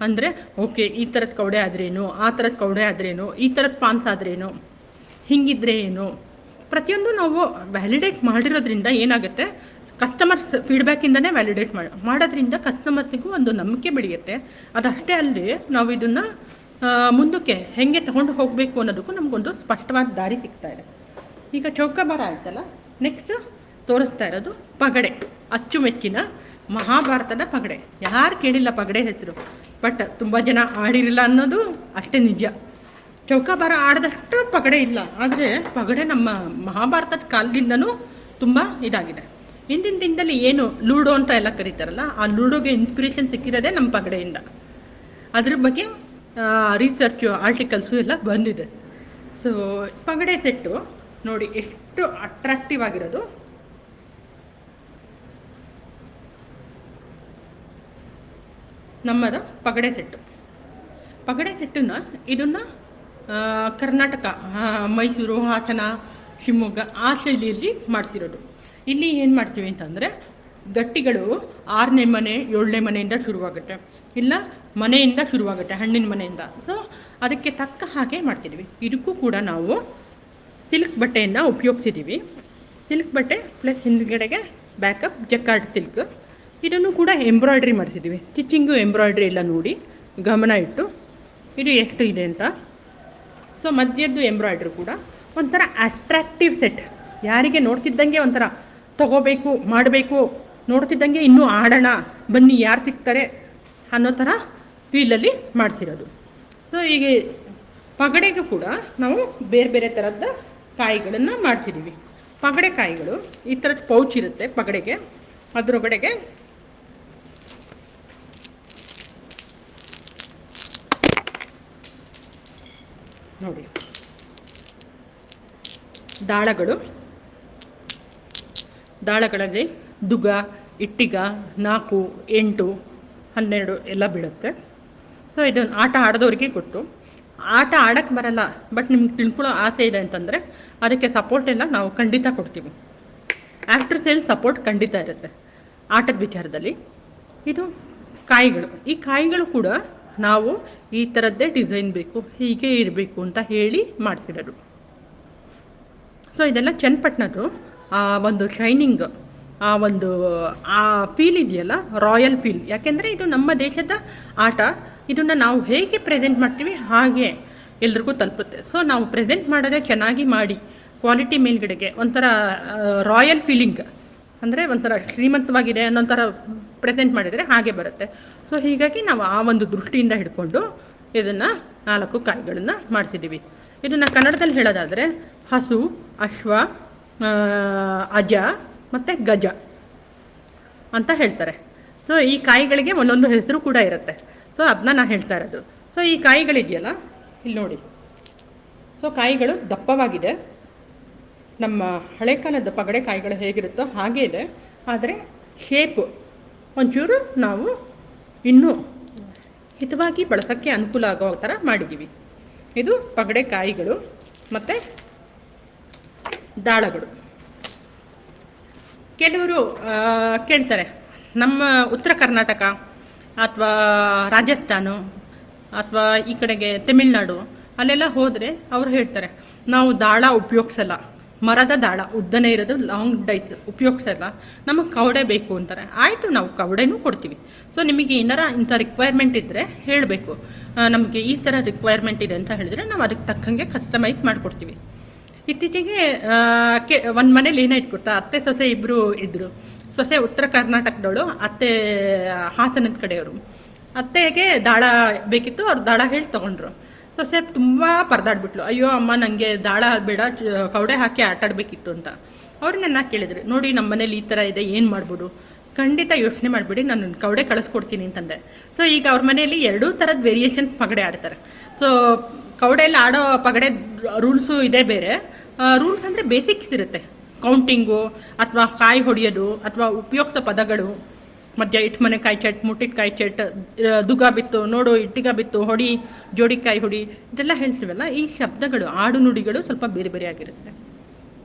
ಅಂದರೆ ಓಕೆ, ಈ ಥರದ ಕವಡೆ ಆದ್ರೇನು, ಆ ಥರದ ಕವಡೆ ಆದ್ರೇನು, ಈ ಥರದ ಪಾನ್ಸ್ ಆದ್ರೇನು, ಹಿಂಗಿದ್ರೆ ಏನು, ಪ್ರತಿಯೊಂದು ನಾವು ವ್ಯಾಲಿಡೇಟ್ ಮಾಡಿರೋದ್ರಿಂದ ಏನಾಗುತ್ತೆ, ಕಸ್ಟಮರ್ಸ್ ಫೀಡ್ಬ್ಯಾಕಿಂದನೇ ವ್ಯಾಲಿಡೇಟ್ ಮಾಡೋದ್ರಿಂದ ಕಸ್ಟಮರ್ಸಿಗೂ ಒಂದು ನಂಬಿಕೆ ಬೆಳೆಯುತ್ತೆ. ಅದಷ್ಟೇ ಅಲ್ಲದೆ ನಾವು ಇದನ್ನು ಮುಂದಕ್ಕೆ ಹೇಗೆ ತೊಗೊಂಡು ಹೋಗಬೇಕು ಅನ್ನೋದಕ್ಕೂ ನಮಗೊಂದು ಸ್ಪಷ್ಟವಾದ ದಾರಿ ಸಿಗ್ತಾ ಇದೆ. ಈಗ ಚೌಕಾಬಾರ ಆಯ್ತಲ್ಲ, ನೆಕ್ಸ್ಟ್ ತೋರಿಸ್ತಾ ಇರೋದು ಪಗಡೆ, ಅಚ್ಚುಮೆಚ್ಚಿನ ಮಹಾಭಾರತದ ಪಗಡೆ. ಯಾರು ಕೇಳಿಲ್ಲ ಪಗಡೆ ಹೆಸರು, ಬಟ್ ತುಂಬ ಜನ ಆಡಿರಲಿಲ್ಲ ಅನ್ನೋದು ಅಷ್ಟೇ ನಿಜ. ಚೌಕಾಬಾರ ಆಡಿದಷ್ಟು ಪಗಡೆ ಇಲ್ಲ, ಆದರೆ ಪಗಡೆ ನಮ್ಮ ಮಹಾಭಾರತದ ಕಾಲದಿಂದನೂ ತುಂಬ ಇದಾಗಿದೆ. ಹಿಂದಿನ ದಿನದಲ್ಲಿ ಏನು ಲೂಡೋ ಅಂತ ಎಲ್ಲ ಕರೀತಾರಲ್ಲ, ಆ ಲೂಡೋಗೆ ಇನ್ಸ್ಪಿರೇಷನ್ ಸಿಕ್ಕಿರೋದೇ ನಮ್ಮ ಪಗಡೆಯಿಂದ. ಅದ್ರ ಬಗ್ಗೆ ರಿಸರ್ಚು ಆರ್ಟಿಕಲ್ಸು ಎಲ್ಲ ಬಂದಿದೆ. ಸೊ ಪಗಡೆ ಸೆಟ್ಟು ನೋಡಿ ಎಷ್ಟು ಅಟ್ರಾಕ್ಟಿವ್ ಆಗಿರೋದು. ನಮ್ಮದು ಪಗಡೆ ಸೆಟ್ಟನ್ನು ಇದನ್ನು ಕರ್ನಾಟಕ, ಮೈಸೂರು, ಹಾಸನ, ಶಿವಮೊಗ್ಗ ಆ ಶೈಲಿಯಲ್ಲಿ ಮಾಡಿಸಿರೋದು. ಇಲ್ಲಿ ಏನು ಮಾಡ್ತೀವಿ ಅಂತಂದರೆ, ಗಟ್ಟಿಗಳು 6ನೇ ಮನೆ 7ನೇ ಮನೆಯಿಂದ ಶುರುವಾಗುತ್ತೆ, ಇಲ್ಲ ಮನೆಯಿಂದ ಶುರುವಾಗುತ್ತೆ, ಹಣ್ಣಿನ ಮನೆಯಿಂದ. ಸೊ ಅದಕ್ಕೆ ತಕ್ಕ ಹಾಗೆ ಮಾಡ್ತಿದ್ದೀವಿ. ಇದಕ್ಕೂ ಕೂಡ ನಾವು ಸಿಲ್ಕ್ ಬಟ್ಟೆಯನ್ನು ಉಪಯೋಗಿಸಿದ್ದೀವಿ. ಸಿಲ್ಕ್ ಬಟ್ಟೆ ಪ್ಲಸ್ ಹಿಂದ್ಗಡೆಗೆ ಬ್ಯಾಕಪ್ ಜಕಾರ್ಡ್ ಸಿಲ್ಕ್. ಇದನ್ನು ಕೂಡ ಎಂಬ್ರಾಯ್ಡ್ರಿ ಮಾಡಿಸಿದ್ದೀವಿ. ಸ್ಟಿಚಿಂಗು ಎಂಬ್ರಾಯ್ಡ್ರಿ ಎಲ್ಲ ನೋಡಿ ಗಮನ ಇಟ್ಟು ಇದು ಎಷ್ಟು ಇದೆ ಅಂತ. ಸೊ ಮಧ್ಯದ್ದು ಎಂಬ್ರಾಯ್ಡ್ರಿ ಕೂಡ ಒಂಥರ ಅಟ್ರಾಕ್ಟಿವ್ ಸೆಟ್. ಯಾರಿಗೆ ನೋಡ್ತಿದ್ದಂಗೆ ಒಂಥರ ತಗೋಬೇಕು, ಮಾಡಬೇಕು, ನೋಡ್ತಿದ್ದಂಗೆ ಇನ್ನೂ ಆಡೋಣ ಬನ್ನಿ ಯಾರು ಸಿಗ್ತಾರೆ ಅನ್ನೋ ಥರ ಫೀಲಲ್ಲಿ ಮಾಡಿಸಿರೋದು. ಸೊ ಈಗ ಪಗಡೆಗೂ ಕೂಡ ನಾವು ಬೇರೆ ಬೇರೆ ಥರದ ಕಾಯಿಗಳನ್ನು ಮಾಡ್ತಿದ್ದೀವಿ. ಪಗಡೆ ಕಾಯಿಗಳು ಈ ಥರದ ಪೌಚ್ ಇರುತ್ತೆ ಪಗಡೆಗೆ, ಅದರೊಳಗಡೆಗೆ ನೋಡಿ ದಾಳಗಳಲ್ಲಿ ದುಗ್ಗ, ಇಟ್ಟಿಗ 4, 8, 12 ಎಲ್ಲ ಬೀಳುತ್ತೆ. ಸೊ ಇದನ್ನು ಆಟ ಆಡೋದವ್ರಿಗೆ ಗೊತ್ತು. ಆಟ ಆಡೋಕ್ಕೆ ಬರಲ್ಲ ಬಟ್ ನಿಮ್ಗೆ ತಿಳ್ಕೊಳ್ಳೋ ಆಸೆ ಇದೆ ಅಂತಂದರೆ ಅದಕ್ಕೆ ಸಪೋರ್ಟ್ ಎಲ್ಲ ನಾವು ಖಂಡಿತ ಕೊಡ್ತೀವಿ. ಆಫ್ಟರ್ ಸೇಲ್ ಸಪೋರ್ಟ್ ಖಂಡಿತ ಇರುತ್ತೆ ಆಟದ ವಿಚಾರದಲ್ಲಿ. ಇದು ಕಾಯಿಗಳು, ಈ ಕಾಯಿಗಳು ಕೂಡ ನಾವು ಈ ಥರದ್ದೇ ಡಿಸೈನ್ ಬೇಕು, ಹೀಗೆ ಇರಬೇಕು ಅಂತ ಹೇಳಿ ಮಾಡಿಸಿರೋದು. ಸೊ ಇದೆಲ್ಲ ಚನ್ನಪಟ್ಟಣದ್ದು ಆ ಒಂದು ಶೈನಿಂಗ್, ಆ ಫೀಲ್ ಇದೆಯಲ್ಲ, ರಾಯಲ್ ಫೀಲ್. ಯಾಕೆಂದರೆ ಇದು ನಮ್ಮ ದೇಶದ ಆಟ, ಇದನ್ನು ನಾವು ಹೇಗೆ ಪ್ರೆಸೆಂಟ್ ಮಾಡ್ತೀವಿ ಹಾಗೆ ಎಲ್ರಿಗೂ ತಲುಪುತ್ತೆ. ಸೊ ನಾವು ಪ್ರೆಸೆಂಟ್ ಮಾಡೋದೇ ಚೆನ್ನಾಗಿ ಮಾಡಿ ಕ್ವಾಲಿಟಿ ಮೇಲ್ಗಡೆಗೆ ಒಂಥರ ರಾಯಲ್ ಫೀಲಿಂಗ್, ಅಂದರೆ ಒಂಥರ ಶ್ರೀಮಂತವಾಗಿದೆ ಅನ್ನೋಂಥರ ಪ್ರೆಸೆಂಟ್ ಮಾಡಿದರೆ ಹಾಗೆ ಬರುತ್ತೆ. ಸೊ ಹೀಗಾಗಿ ನಾವು ಆ ಒಂದು ದೃಷ್ಟಿಯಿಂದ ಹಿಡ್ಕೊಂಡು ಇದನ್ನು 4 ಕಾಯಿಗಳನ್ನು ಮಾಡಿಸಿದ್ದೀವಿ. ಇದನ್ನು ಕನ್ನಡದಲ್ಲಿ ಹೇಳೋದಾದರೆ ಹಸು, ಅಶ್ವ, ಅಜ ಮತ್ತು ಗಜ ಅಂತ ಹೇಳ್ತಾರೆ. ಸೊ ಈ ಕಾಯಿಗಳಿಗೆ ಒಂದೊಂದು ಹೆಸರು ಕೂಡ ಇರುತ್ತೆ. ಸೊ ಅದನ್ನ ನಾನು ಹೇಳ್ತಾ ಇರೋದು. ಸೊ ಈ ಕಾಯಿಗಳಿದೆಯಲ್ಲ ಇಲ್ಲಿ ನೋಡಿ. ಸೊ ಕಾಯಿಗಳು ದಪ್ಪವಾಗಿದೆ. ನಮ್ಮ ಹಳೆ ಕಾಲದ ಪಗಡೆ ಕಾಯಿಗಳು ಹೇಗಿರುತ್ತೋ ಹಾಗೇ ಇದೆ, ಆದರೆ ಶೇಪು ಒಂಚೂರು ನಾವು ಇನ್ನೂ ಹಿತವಾಗಿ ಬಳಸೋಕ್ಕೆ ಅನುಕೂಲ ಆಗೋ ಥರ ಮಾಡಿದ್ದೀವಿ. ಇದು ಪಗಡೆ ಕಾಯಿಗಳು ಮತ್ತು ದಾಳಗಳು. ಕೆಲವರು ಕೇಳ್ತಾರೆ, ನಮ್ಮ ಉತ್ತರ ಕರ್ನಾಟಕ ಅಥವಾ ರಾಜಸ್ಥಾನ ಅಥವಾ ಈ ಕಡೆಗೆ ತಮಿಳ್ನಾಡು ಅಲ್ಲೆಲ್ಲ ಹೋದರೆ ಅವರು ಹೇಳ್ತಾರೆ, ನಾವು ದಾಳ ಉಪಯೋಗಿಸಲ್ಲ, ಮರದ ದಾಳ ಉದ್ದನೇ ಇರೋದು ಲಾಂಗ್ ಡೈಸ್ ಉಪಯೋಗಿಸಲ್ಲ, ನಮಗೆ ಕವಡೆ ಬೇಕು ಅಂತಾರೆ. ಆಯಿತು, ನಾವು ಕವಡೆನೂ ಕೊಡ್ತೀವಿ. ಸೊ ನಿಮಗೆ ಏನಾರ ಇಂಥ ರಿಕ್ವೈರ್ಮೆಂಟ್ ಇದ್ದರೆ ಹೇಳಬೇಕು, ನಮಗೆ ಈ ಥರ ರಿಕ್ವೈರ್ಮೆಂಟ್ ಇದೆ ಅಂತ ಹೇಳಿದರೆ ನಾವು ಅದಕ್ಕೆ ತಕ್ಕಂಗೆ ಕಸ್ಟಮೈಸ್ ಮಾಡಿಕೊಡ್ತೀವಿ. ಇತ್ತೀಚೆಗೆ ಒಂದು ಮನೇಲಿ ಏನಾಯ್ತು ಗೊತ್ತಾ, ಅತ್ತೆ ಸೊಸೆ ಇಬ್ಬರು ಇದ್ದರು. ಸೊಸೆ ಉತ್ತರ ಕರ್ನಾಟಕದವಳು, ಅತ್ತೆ ಹಾಸನದ ಕಡೆಯವರು. ಅತ್ತೆಗೆ ದಾಳ ಬೇಕಿತ್ತು, ಅವ್ರು ದಾಳ ಹೇಳಿ ತೊಗೊಂಡ್ರು. ಸೊಸೆ ತುಂಬ ಪರದಾಡ್ಬಿಟ್ಲು, ಅಯ್ಯೋ ಅಮ್ಮ ನನಗೆ ದಾಳ ಬೇಡ, ಕವಡೆ ಹಾಕಿ ಆಟಾಡಬೇಕಿತ್ತು ಅಂತ. ಅವ್ರು ನನ್ನ ಕೇಳಿದ್ರು, ನೋಡಿ ನಮ್ಮ ಮನೇಲಿ ಈ ಥರ ಇದೆ, ಏನು ಮಾಡ್ಬೋದು? ಖಂಡಿತ ಯೋಚನೆ ಮಾಡಿಬಿಡಿ, ನಾನು ಕವಡೆ ಕಳಿಸ್ಕೊಡ್ತೀನಿ ಅಂತಂದೆ. ಸೊ ಈಗ ಅವ್ರ ಮನೆಯಲ್ಲಿ ಎರಡೂ ಥರದ ವೇರಿಯೇಷನ್ ಪಗಡೆ ಆಡ್ತಾರೆ. ಸೊ ಕವಡೆಯಲ್ಲಿ ಆಡೋ ಪಗಡೆ ರೂಲ್ಸು ಇದೆ ಬೇರೆ. ರೂಲ್ಸ್ ಅಂದರೆ ಬೇಸಿಕ್ಸ್ ಇರುತ್ತೆ, ಕೌಂಟಿಂಗು ಅಥವಾ ಕಾಯಿ ಹೊಡೆಯೋದು ಅಥವಾ ಉಪಯೋಗಿಸೋ ಪದಗಳು. ಮಧ್ಯ ಇಟ್ಟು ಮನೆ ಕಾಯಿ ಚಟ್, ಮುಟ್ಟಿಟ್ಟು ಕಾಯಿ ಚಟ್, ದುಗ ಬಿತ್ತು ನೋಡು, ಇಟ್ಟಿಗ ಬಿತ್ತು ಹೊಡಿ, ಜೋಡಿಕಾಯಿ ಹೊಡಿ, ಇದೆಲ್ಲ ಹೇಳ್ತೀವಲ್ಲ, ಈ ಶಬ್ದಗಳು ಆಡು ನುಡಿಗಳು ಸ್ವಲ್ಪ ಬೇರೆ ಬೇರೆ ಆಗಿರುತ್ತೆ.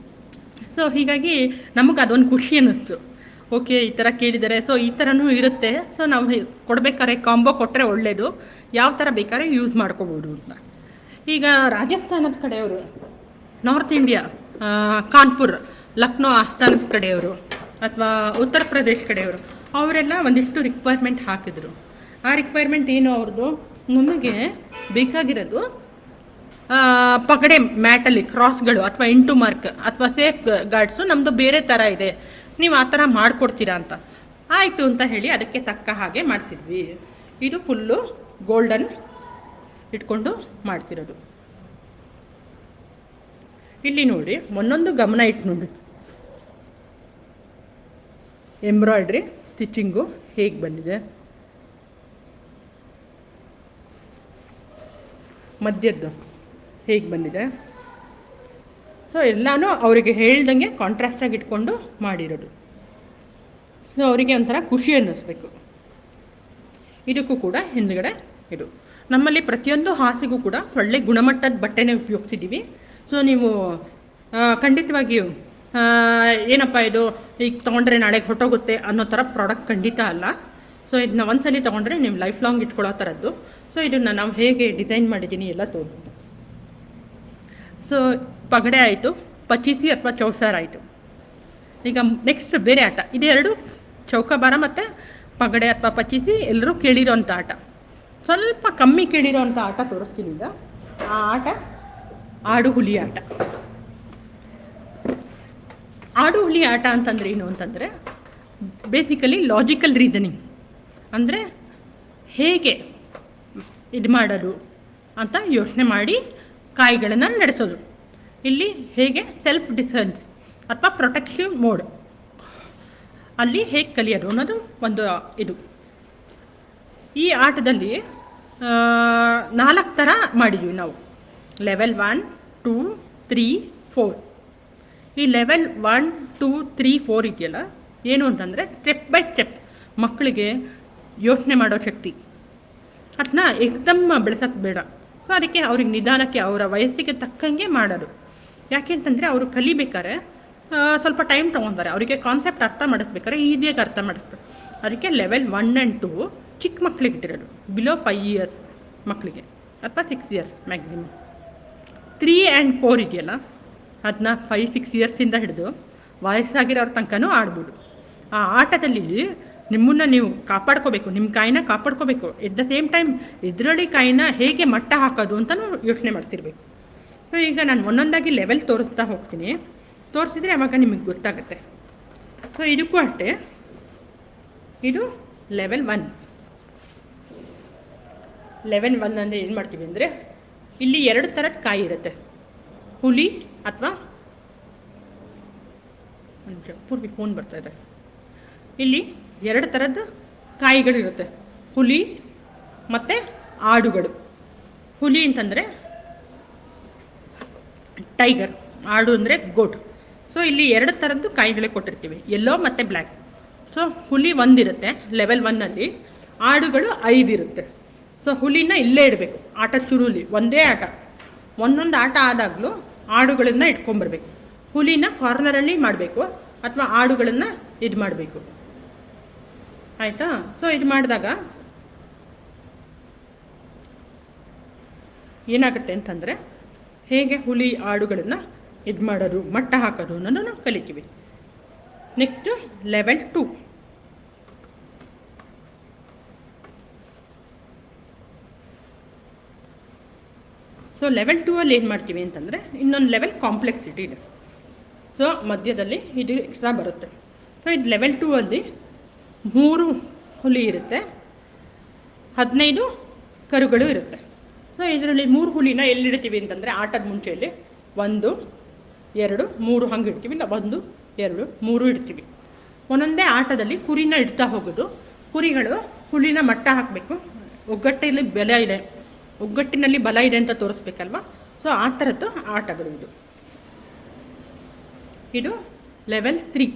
ಸೊ ಹೀಗಾಗಿ ನಮಗೆ ಅದೊಂದು ಖುಷಿ ಅನ್ನಿಸ್ತು, ಓಕೆ ಈ ಥರ ಕೇಳಿದ್ದಾರೆ, ಸೊ ಈ ಥರನೂ ಇರುತ್ತೆ. ಸೊ ನಾವು ಕೊಡಬೇಕಾದ್ರೆ ಕಾಂಬೋ ಕೊಟ್ಟರೆ ಒಳ್ಳೆಯದು, ಯಾವ ಥರ ಬೇಕಾದ್ರೆ ಯೂಸ್ ಮಾಡ್ಕೋಬೋದು ಅಂತ. ಈಗ ರಾಜಸ್ಥಾನದ ಕಡೆಯವರು, ನಾರ್ತ್ ಇಂಡಿಯಾ, ಕಾನ್ಪುರ್, ಲಕ್ನೋ ಆಸ್ಥಾನದ ಕಡೆಯವರು ಅಥವಾ ಉತ್ತರ ಪ್ರದೇಶ ಕಡೆಯವರು, ಅವರೆಲ್ಲ ಒಂದಿಷ್ಟು ರಿಕ್ವೈರ್ಮೆಂಟ್ ಹಾಕಿದರು. ಆ ರಿಕ್ವೈರ್ಮೆಂಟ್ ಏನು ಅವ್ರದ್ದು, ನಮಗೆ ಬೇಕಾಗಿರೋದು ಪಗಡೆ ಮ್ಯಾಟಲ್ಲಿ ಕ್ರಾಸ್ಗಳು ಅಥವಾ ಇಂಟು ಮಾರ್ಕ್ ಅಥವಾ ಸೇಫ್ ಗಾರ್ಡ್ಸು ನಮ್ಮದು ಬೇರೆ ಥರ ಇದೆ, ನೀವು ಆ ಥರ ಮಾಡಿಕೊಡ್ತೀರಾ ಅಂತ. ಆಯಿತು ಅಂತ ಹೇಳಿ ಅದಕ್ಕೆ ತಕ್ಕ ಹಾಗೆ ಮಾಡಿಸಿದ್ವಿ. ಇದು ಫುಲ್ಲು ಗೋಲ್ಡನ್ ಇಟ್ಕೊಂಡು ಮಾಡ್ತಿರೋದು. ಇಲ್ಲಿ ನೋಡಿ, ಒಂದೊಂದು ಗಮನ ಇಟ್ಟು ನೋಡಿ, ಎಂಬ್ರಾಯ್ಡ್ರಿ ಸ್ಟಿಚಿಂಗು ಹೇಗೆ ಬಂದಿದೆ, ಮಧ್ಯದ್ದು ಹೇಗೆ ಬಂದಿದೆ. ಸೊ ಎಲ್ಲನೂ ಅವರಿಗೆ ಹೇಳ್ದಂಗೆ ಕಾಂಟ್ರಾಸ್ಟಾಗಿ ಇಟ್ಕೊಂಡು ಮಾಡಿರೋದು. ಸೊ ಅವರಿಗೆ ಒಂಥರ ಖುಷಿ ಅನ್ನಿಸ್ಬೇಕು. ಇದಕ್ಕೂ ಕೂಡ ಹಿಂದ್ಗಡೆ ಇದು ನಮ್ಮಲ್ಲಿ ಪ್ರತಿಯೊಂದು ಹಾಸಿಗೂ ಕೂಡ ಒಳ್ಳೆ ಗುಣಮಟ್ಟದ ಬಟ್ಟೆನೇ ಉಪಯೋಗಿಸಿದ್ದೀವಿ. ಸೊ ನೀವು ಖಂಡಿತವಾಗಿಯೂ ಏನಪ್ಪ ಇದು ಈಗ ತೊಗೊಂಡ್ರೆ ನಾಳೆಗೆ ಹೊಟ್ಟೋಗುತ್ತೆ ಅನ್ನೋ ಥರ ಪ್ರಾಡಕ್ಟ್ ಖಂಡಿತ ಅಲ್ಲ. ಸೊ ಇದನ್ನ ಒಂದ್ಸಲಿ ತೊಗೊಂಡ್ರೆ ನೀವು ಲೈಫ್ ಲಾಂಗ್ ಇಟ್ಕೊಳ್ಳೋ ಥರದ್ದು. ಸೊ ಇದನ್ನು ನಾವು ಹೇಗೆ ಡಿಸೈನ್ ಮಾಡಿದ್ದೀನಿ ಎಲ್ಲ ತೋರಿಸ್ತೀನಿ. ಸೊ ಪಗಡೆ ಆಯಿತು, ಪಚೀಸಿ ಅಥವಾ ಚೌಸಾರ ಆಯಿತು. ಈಗ ನೆಕ್ಸ್ಟ್ ಬೇರೆ ಆಟ, ಇದೆರಡು ಚೌಕಾಬಾರ ಮತ್ತು ಪಗಡೆ ಅಥವಾ ಪಚೀಸಿ ಎಲ್ಲರೂ ಕೇಳಿರೋಂಥ ಆಟ. ಸ್ವಲ್ಪ ಕಮ್ಮಿ ಕೇಳಿರೋಂಥ ಆಟ ತೋರಿಸ್ತೀನಿ ಈಗ. ಆ ಆಟ ಆಡು ಹುಲಿ ಆಟ. ಆಡು ಹುಲಿ ಆಟ ಅಂತಂದರೆ ಏನು ಅಂತಂದರೆ, ಬೇಸಿಕಲಿ ಲಾಜಿಕಲ್ ರೀಸನಿಂಗ್, ಅಂದರೆ ಹೇಗೆ ಇದು ಮಾಡೋದು ಅಂತ ಯೋಚನೆ ಮಾಡಿ ಕಾಯಿಗಳನ್ನು ನಡೆಸೋದು. ಇಲ್ಲಿ ಹೇಗೆ ಸೆಲ್ಫ್ ಡಿಫೆನ್ಸ್ ಅಥವಾ ಪ್ರೊಟೆಕ್ಟಿವ್ ಮೋಡ್ ಅಲ್ಲಿ ಹೇಗೆ ಕಲಿಯೋದು ಅನ್ನೋದು ಒಂದು ಇದು. ಈ ಆಟದಲ್ಲಿ 4 ಥರ ಮಾಡಿದ್ವಿ ನಾವು. ಲೆವೆಲ್ 1, 2, 3, 4. ಈ ಲೆವೆಲ್ 1, 2, 3, 4 ಇದೆಯಲ್ಲ, ಏನು ಅಂತಂದರೆ ಸ್ಟೆಪ್ ಬೈ ಸ್ಟೆಪ್ ಮಕ್ಕಳಿಗೆ ಯೋಚನೆ ಮಾಡೋ ಶಕ್ತಿ, ಅದನ್ನ ಏಕದಮ್ ಬೆಳೆಸೋಕ್ಕೆ ಬೇಡ. ಸೊ ಅದಕ್ಕೆ ಅವ್ರಿಗೆ ನಿಧಾನಕ್ಕೆ ಅವರ ವಯಸ್ಸಿಗೆ ತಕ್ಕಂಗೆ ಮಾಡೋದು. ಯಾಕೆ ಅಂತಂದರೆ ಅವರು ಕಲಿಬೇಕಾದ್ರೆ ಸ್ವಲ್ಪ ಟೈಮ್ ತೊಗೊತಾರೆ. ಅವರಿಗೆ ಕಾನ್ಸೆಪ್ಟ್ ಅರ್ಥ ಮಾಡಿಸ್ಬೇಕಾದ್ರೆ ಈಸಿಯಾಗಿ ಅರ್ಥ ಮಾಡಿಸ್ಬೇಕು. ಅದಕ್ಕೆ ಲೆವೆಲ್ 1 and 2 ಚಿಕ್ಕ ಮಕ್ಕಳಿಗೆ ಇಟ್ಟಿರೋದು, ಬಿಲೋ 5 years ಮಕ್ಕಳಿಗೆ ಅಥವಾ 6 years ಮ್ಯಾಕ್ಸಿಮಮ್. 3 and 4 ಇದೆಯಲ್ಲ, ಅದನ್ನ 5-6 yearsಯಿಂದ ಹಿಡಿದು ವಯಸ್ಸಾಗಿರೋರ ತನಕನೂ ಆಡ್ಬೋದು. ಆ ಆಟದಲ್ಲಿ ನಿಮ್ಮನ್ನು ನೀವು ಕಾಪಾಡ್ಕೋಬೇಕು, ನಿಮ್ಮ ಕಾಯಿನ ಕಾಪಾಡ್ಕೋಬೇಕು. ಎಟ್ ದ ಸೇಮ್ ಟೈಮ್ ಇದರಲ್ಲಿ ಕಾಯಿನ ಹೇಗೆ ಮಟ್ಟ ಹಾಕೋದು ಅಂತಲೂ ಯೋಚನೆ ಮಾಡ್ತಿರ್ಬೇಕು. ಸೊ ಈಗ ನಾನು ಒಂದೊಂದಾಗಿ ಲೆವೆಲ್ ತೋರಿಸ್ತಾ ಹೋಗ್ತೀನಿ, ತೋರಿಸಿದ್ರೆ ಆವಾಗ ನಿಮಗೆ ಗೊತ್ತಾಗುತ್ತೆ. ಸೊ ಇದಕ್ಕೂ ಅಷ್ಟೇ, ಇದು ಲೆವೆಲ್ 1. ಲೆವೆಲ್ 1 ಅಂದರೆ ಏನು ಮಾಡ್ತೀವಿ ಅಂದರೆ, ಇಲ್ಲಿ 2 ಥರದ ಕಾಯಿ ಇರುತ್ತೆ. ಹುಲಿ ಅಥವಾ ಪೂರ್ವಿ ಫೋನ್ ಬರ್ತಾಯಿದೆ. ಇಲ್ಲಿ 2 ಥರದ ಕಾಯಿಗಳಿರುತ್ತೆ, ಹುಲಿ ಮತ್ತು ಆಡುಗಳು. ಹುಲಿ ಅಂತಂದರೆ ಟೈಗರ್, ಆಡು ಅಂದರೆ ಗೋಟ್. ಸೊ ಇಲ್ಲಿ 2 ಥರದ್ದು ಕಾಯಿಗಳೇ ಕೊಟ್ಟಿರ್ತೀವಿ, ಯೆಲ್ಲೋ ಮತ್ತು ಬ್ಲ್ಯಾಕ್. ಸೊ ಹುಲಿ 1 ಇರುತ್ತೆ ಲೆವೆಲ್ 1ಅಲ್ಲಿ, ಆಡುಗಳು 5 ಇರುತ್ತೆ. ಸೊ ಹುಲಿನ ಇಲ್ಲೇ ಇಡಬೇಕು ಆಟ ಶುರುಲಿ, ಒಂದೇ ಆಟ, ಒಂದೊಂದು ಆಟ ಆದಾಗಲೂ ಆಡುಗಳನ್ನು ಇಟ್ಕೊಂಬರ್ಬೇಕು. ಹುಲಿನ ಕಾರ್ನರಲ್ಲಿ ಮಾಡಬೇಕು ಅಥವಾ ಆಡುಗಳನ್ನು ಇದು ಮಾಡಬೇಕು, ಆಯಿತಾ? ಸೊ ಇದು ಮಾಡಿದಾಗ ಏನಾಗುತ್ತೆ ಅಂತಂದರೆ ಹೇಗೆ ಹುಲಿ ಆಡುಗಳನ್ನು ಇದು ಮಾಡೋದು, ಮಟ್ಟ ಹಾಕೋದು ಅನ್ನೋದು ನಾವು ಕಲಿತೀವಿ. Next level 2. ಸೊ ಲೆವೆಲ್ 2ಅಲ್ಲಿ ಏನು ಮಾಡ್ತೀವಿ ಅಂತಂದರೆ ಇನ್ನೊಂದು ಲೆವೆಲ್ ಕಾಂಪ್ಲೆಕ್ಸಿಟಿ ಇದೆ. ಸೊ ಮಧ್ಯದಲ್ಲಿ ಇದು ಎಕ್ಸ್ಟ್ರಾ ಬರುತ್ತೆ. ಸೊ ಇದು ಲೆವೆಲ್ 2ಅಲ್ಲಿ 3 ಹುಲಿ ಇರುತ್ತೆ, 15 ಕರುಗಳು ಇರುತ್ತೆ. ಸೊ ಇದರಲ್ಲಿ 3 ಹುಲಿನ ಎಲ್ಲಿಡ್ತೀವಿ ಅಂತಂದರೆ ಆಟದ ಮುಂಚೆಯಲ್ಲಿ 1, 2, 3 ಹಂಗೆ ಇಡ್ತೀವಿ, ಇಲ್ಲ 1, 2, 3 ಇಡ್ತೀವಿ. ಒಂದೊಂದೇ ಆಟದಲ್ಲಿ ಕುರಿನ ಇಡ್ತಾ ಹೋಗೋದು. ಕುರಿಗಳು ಹುಲಿನ ಮಟ್ಟ ಹಾಕಬೇಕು, ಒಗ್ಗಟ್ಟಿನಲ್ಲಿ ಬಲ ಇದೆ, ಒಗ್ಗಟ್ಟಿನಲ್ಲಿ ಬಲ ಇದೆ ಅಂತ ತೋರಿಸ್ಬೇಕಲ್ವ. ಸೊ ಆ ಥರದ್ದು ಆಟಗಳು ಇದು. ಇದು ಲೆವೆಲ್ 3.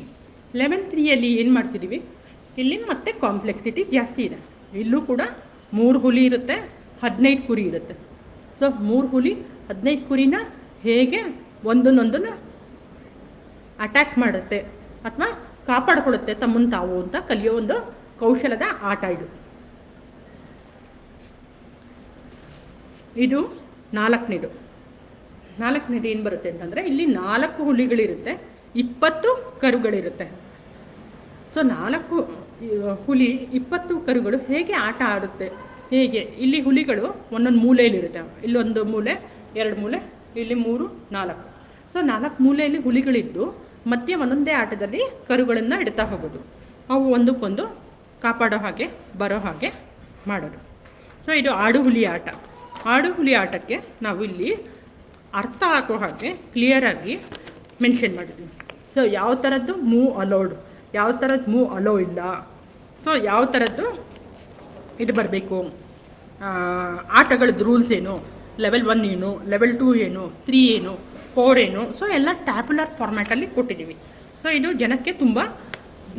ಲೆವೆಲ್ 3ಅಲ್ಲಿ ಏನು ಮಾಡ್ತಿದ್ದೀವಿ, ಇಲ್ಲಿ ಮತ್ತೆ ಕಾಂಪ್ಲೆಕ್ಸಿಟಿ ಜಾಸ್ತಿ ಇದೆ. ಇಲ್ಲೂ ಕೂಡ 3 ಹುಲಿ ಇರುತ್ತೆ, 15 ಕುರಿ ಇರುತ್ತೆ. ಸೊ 3 ಹುಲಿ 15 ಕುರಿನ ಹೇಗೆ ಒಂದನ್ನೊಂದನ್ನು ಅಟ್ಯಾಕ್ ಮಾಡುತ್ತೆ ಅಥವಾ ಕಾಪಾಡಿಕೊಳ್ಳುತ್ತೆ ತಮ್ಮನ್ನು ತಾವು ಅಂತ ಕಲಿಯೋ ಒಂದು ಕೌಶಲದ ಆಟ ಇದು. ಇದು 4ನೇದು. 4ನೇದು ಏನು ಬರುತ್ತೆ ಅಂತಂದರೆ ಇಲ್ಲಿ 4 ಹುಲಿಗಳಿರುತ್ತೆ, 20 ಕರುಗಳಿರುತ್ತೆ. ಸೊ 4 ಹುಲಿ 20 ಕರುಗಳು ಹೇಗೆ ಆಟ ಆಡುತ್ತೆ, ಹೇಗೆ ಇಲ್ಲಿ ಹುಲಿಗಳು ಒಂದೊಂದು ಮೂಲೆಯಲ್ಲಿರುತ್ತೆ, ಇಲ್ಲೊಂದು ಮೂಲೆ, 2 ಮೂಲೆ, ಇಲ್ಲಿ 3, 4. ಸೊ 4 ಮೂಲೆಯಲ್ಲಿ ಹುಲಿಗಳಿದ್ದು ಮಧ್ಯೆ ಒಂದೊಂದೇ ಆಟದಲ್ಲಿ ಕರುಗಳನ್ನು ಇಡ್ತಾ ಹೋಗೋದು, ಅವು ಒಂದಕ್ಕೊಂದು ಕಾಪಾಡೋ ಹಾಗೆ ಬರೋ ಹಾಗೆ ಮಾಡೋದು. ಸೊ ಇದು ಆಡು ಹುಲಿ ಆಟ. ಆಡು ಹುಲಿ ಆಟಕ್ಕೆ ನಾವು ಇಲ್ಲಿ ಅರ್ಥ ಹಾಕೋ ಹಾಗೆ ಕ್ಲಿಯರಾಗಿ ಮೆನ್ಷನ್ ಮಾಡಿದ್ವಿ. ಸೊ ಯಾವ ಥರದ್ದು ಮೂವ್ ಅಲೌಡ್, ಯಾವ ಥರದ್ದು ಮೂವ್ ಅಲೋ ಇಲ್ಲ, ಸೊ ಯಾವ ಥರದ್ದು ಇದು ಬರಬೇಕು, ಆಟಗಳದ್ದು ರೂಲ್ಸ್ ಏನು, ಲೆವೆಲ್ 1 ಏನು, ಲೆವೆಲ್ 2 ಏನು, 3 ಏನು, 4 ಏನು. ಸೊ ಎಲ್ಲ ಟ್ಯಾಬ್ಯುಲರ್ ಫಾರ್ಮ್ಯಾಟಲ್ಲಿ ಕೊಟ್ಟಿದ್ದೀವಿ. ಸೊ ಇದು ಜನಕ್ಕೆ ತುಂಬ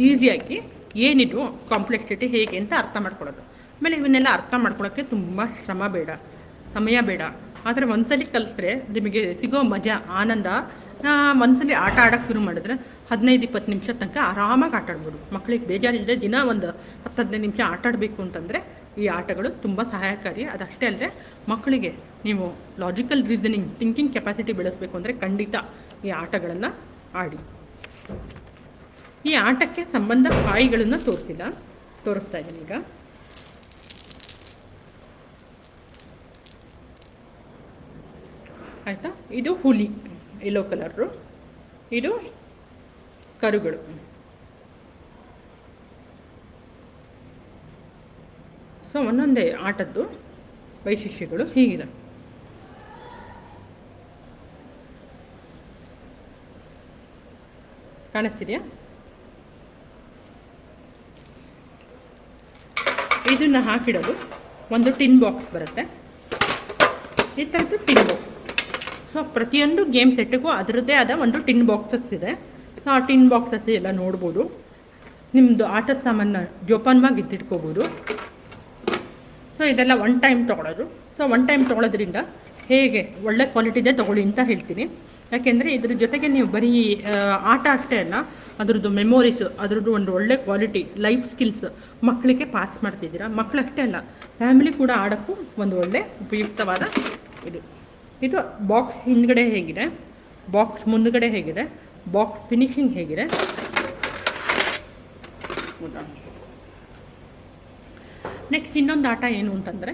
ಈಸಿಯಾಗಿ ಏನಿದು ಕಾಂಪ್ಲೆಕ್ಸಿಟಿ ಹೇಗೆ ಅಂತ ಅರ್ಥ ಮಾಡ್ಕೊಳ್ಳೋದು. ಆಮೇಲೆ ಇವನ್ನೆಲ್ಲ ಅರ್ಥ ಮಾಡ್ಕೊಳ್ಳೋಕ್ಕೆ ತುಂಬ ಸಮಯ ಬೇಡ. ಆದರೆ ಒಂದ್ಸಲಿ ಕಲಿತ್ರೆ ನಿಮಗೆ ಸಿಗೋ ಮಜಾ, ಆನಂದ, ಒಂದ್ಸಲಿ ಆಟ ಆಡೋಕ್ಕೆ ಶುರು ಮಾಡಿದ್ರೆ 15-20 ನಿಮಿಷ ತನಕ ಆರಾಮಾಗಿ ಆಟ ಆಡ್ಬೋದು. ಮಕ್ಕಳಿಗೆ ಬೇಜಾರಿಲ್ಲದೆ ದಿನ ಒಂದು 10-15 ನಿಮಿಷ ಆಟ ಆಡಬೇಕು ಅಂತಂದರೆ ಈ ಆಟಗಳು ತುಂಬ ಸಹಾಯಕಾರಿ. ಅದಷ್ಟೇ ಅಲ್ಲದೆ ಮಕ್ಕಳಿಗೆ ನೀವು ಲಾಜಿಕಲ್ ರೀಸನಿಂಗ್, ಥಿಂಕಿಂಗ್ ಕೆಪಾಸಿಟಿ ಬೆಳೆಸಬೇಕು ಅಂದರೆ ಖಂಡಿತ ಈ ಆಟಗಳನ್ನು ಆಡಿ. ಈ ಆಟಕ್ಕೆ ಸಂಬಂಧ ಕಾಯಿಗಳನ್ನು ತೋರಿಸ್ತಾ ಇದ್ದೀನಿ ಈಗ. ಆಯಿತಾ? ಇದು ಹುಲಿ ಯೆಲ್ಲೋ ಕಲರು, ಇದು ಕರುಗಳು. ಸೊ ಒಂದೊಂದೇ ಆಟದ್ದು ವೈಶಿಷ್ಟ್ಯಗಳು ಹೀಗಿದೆ. ಕಾಣಿಸ್ತಿದೆಯಾ? ಇದನ್ನು ಹಾಕಿಡೋದು ಒಂದು ಟಿನ್ ಬಾಕ್ಸ್ ಬರುತ್ತೆ, ಈ ಥರದ್ದು ಟಿನ್ ಬಾಕ್ಸ್. ಸೊ ಪ್ರತಿಯೊಂದು ಗೇಮ್ ಸೆಟ್ಟಿಗೂ ಅದರದ್ದೇ ಆದ ಒಂದು ಟಿನ್ ಬಾಕ್ಸಸ್ ಇದೆ. ಆ ಟಿನ್ ಬಾಕ್ಸಸ್ ಎಲ್ಲ ನೋಡ್ಬೋದು. ನಿಮ್ಮದು ಆಟದ ಸಾಮಾನು ಜೋಪಾನವಾಗಿ ಇದ್ದಿಟ್ಕೋಬೋದು. ಸೊ ಇದೆಲ್ಲ 1 ಟೈಮ್ ತೊಗೊಳೋದು. ಸೊ 1 ಟೈಮ್ ತೊಗೊಳೋದ್ರಿಂದ ಹೇಗೆ ಒಳ್ಳೆ ಕ್ವಾಲಿಟಿದೇ ತೊಗೊಳ್ಳಿ ಅಂತ ಹೇಳ್ತೀನಿ. ಯಾಕೆಂದರೆ ಇದ್ರ ಜೊತೆಗೆ ನೀವು ಬರೀ ಆಟ ಅಷ್ಟೇ ಅಲ್ಲ, ಅದರದ್ದು ಮೆಮೊರೀಸು, ಅದರದ್ದು ಒಂದು ಒಳ್ಳೆ ಕ್ವಾಲಿಟಿ ಲೈಫ್ ಸ್ಕಿಲ್ಸ್ ಮಕ್ಕಳಿಗೆ ಪಾಸ್ ಮಾಡ್ತಿದ್ದೀರಾ. ಮಕ್ಕಳಷ್ಟೇ ಅಲ್ಲ, ಫ್ಯಾಮಿಲಿ ಕೂಡ ಆಡೋಕ್ಕೂ ಒಂದು ಒಳ್ಳೆ ಉಪಯುಕ್ತವಾದ ಇದು ಬಾಕ್ಸ್ ಹಿಂದ್ಗಡೆ ಹೇಗಿದೆ, ಬಾಕ್ಸ್ ಮುಂದ್ಗಡೆ ಹೇಗಿದೆ, ಬಾಕ್ಸ್ ಫಿನಿಶಿಂಗ್ ಹೇಗಿದೆ. ನೆಕ್ಸ್ಟ್ ಇನ್ನೊಂದು ಆಟ ಏನು ಅಂತಂದರೆ,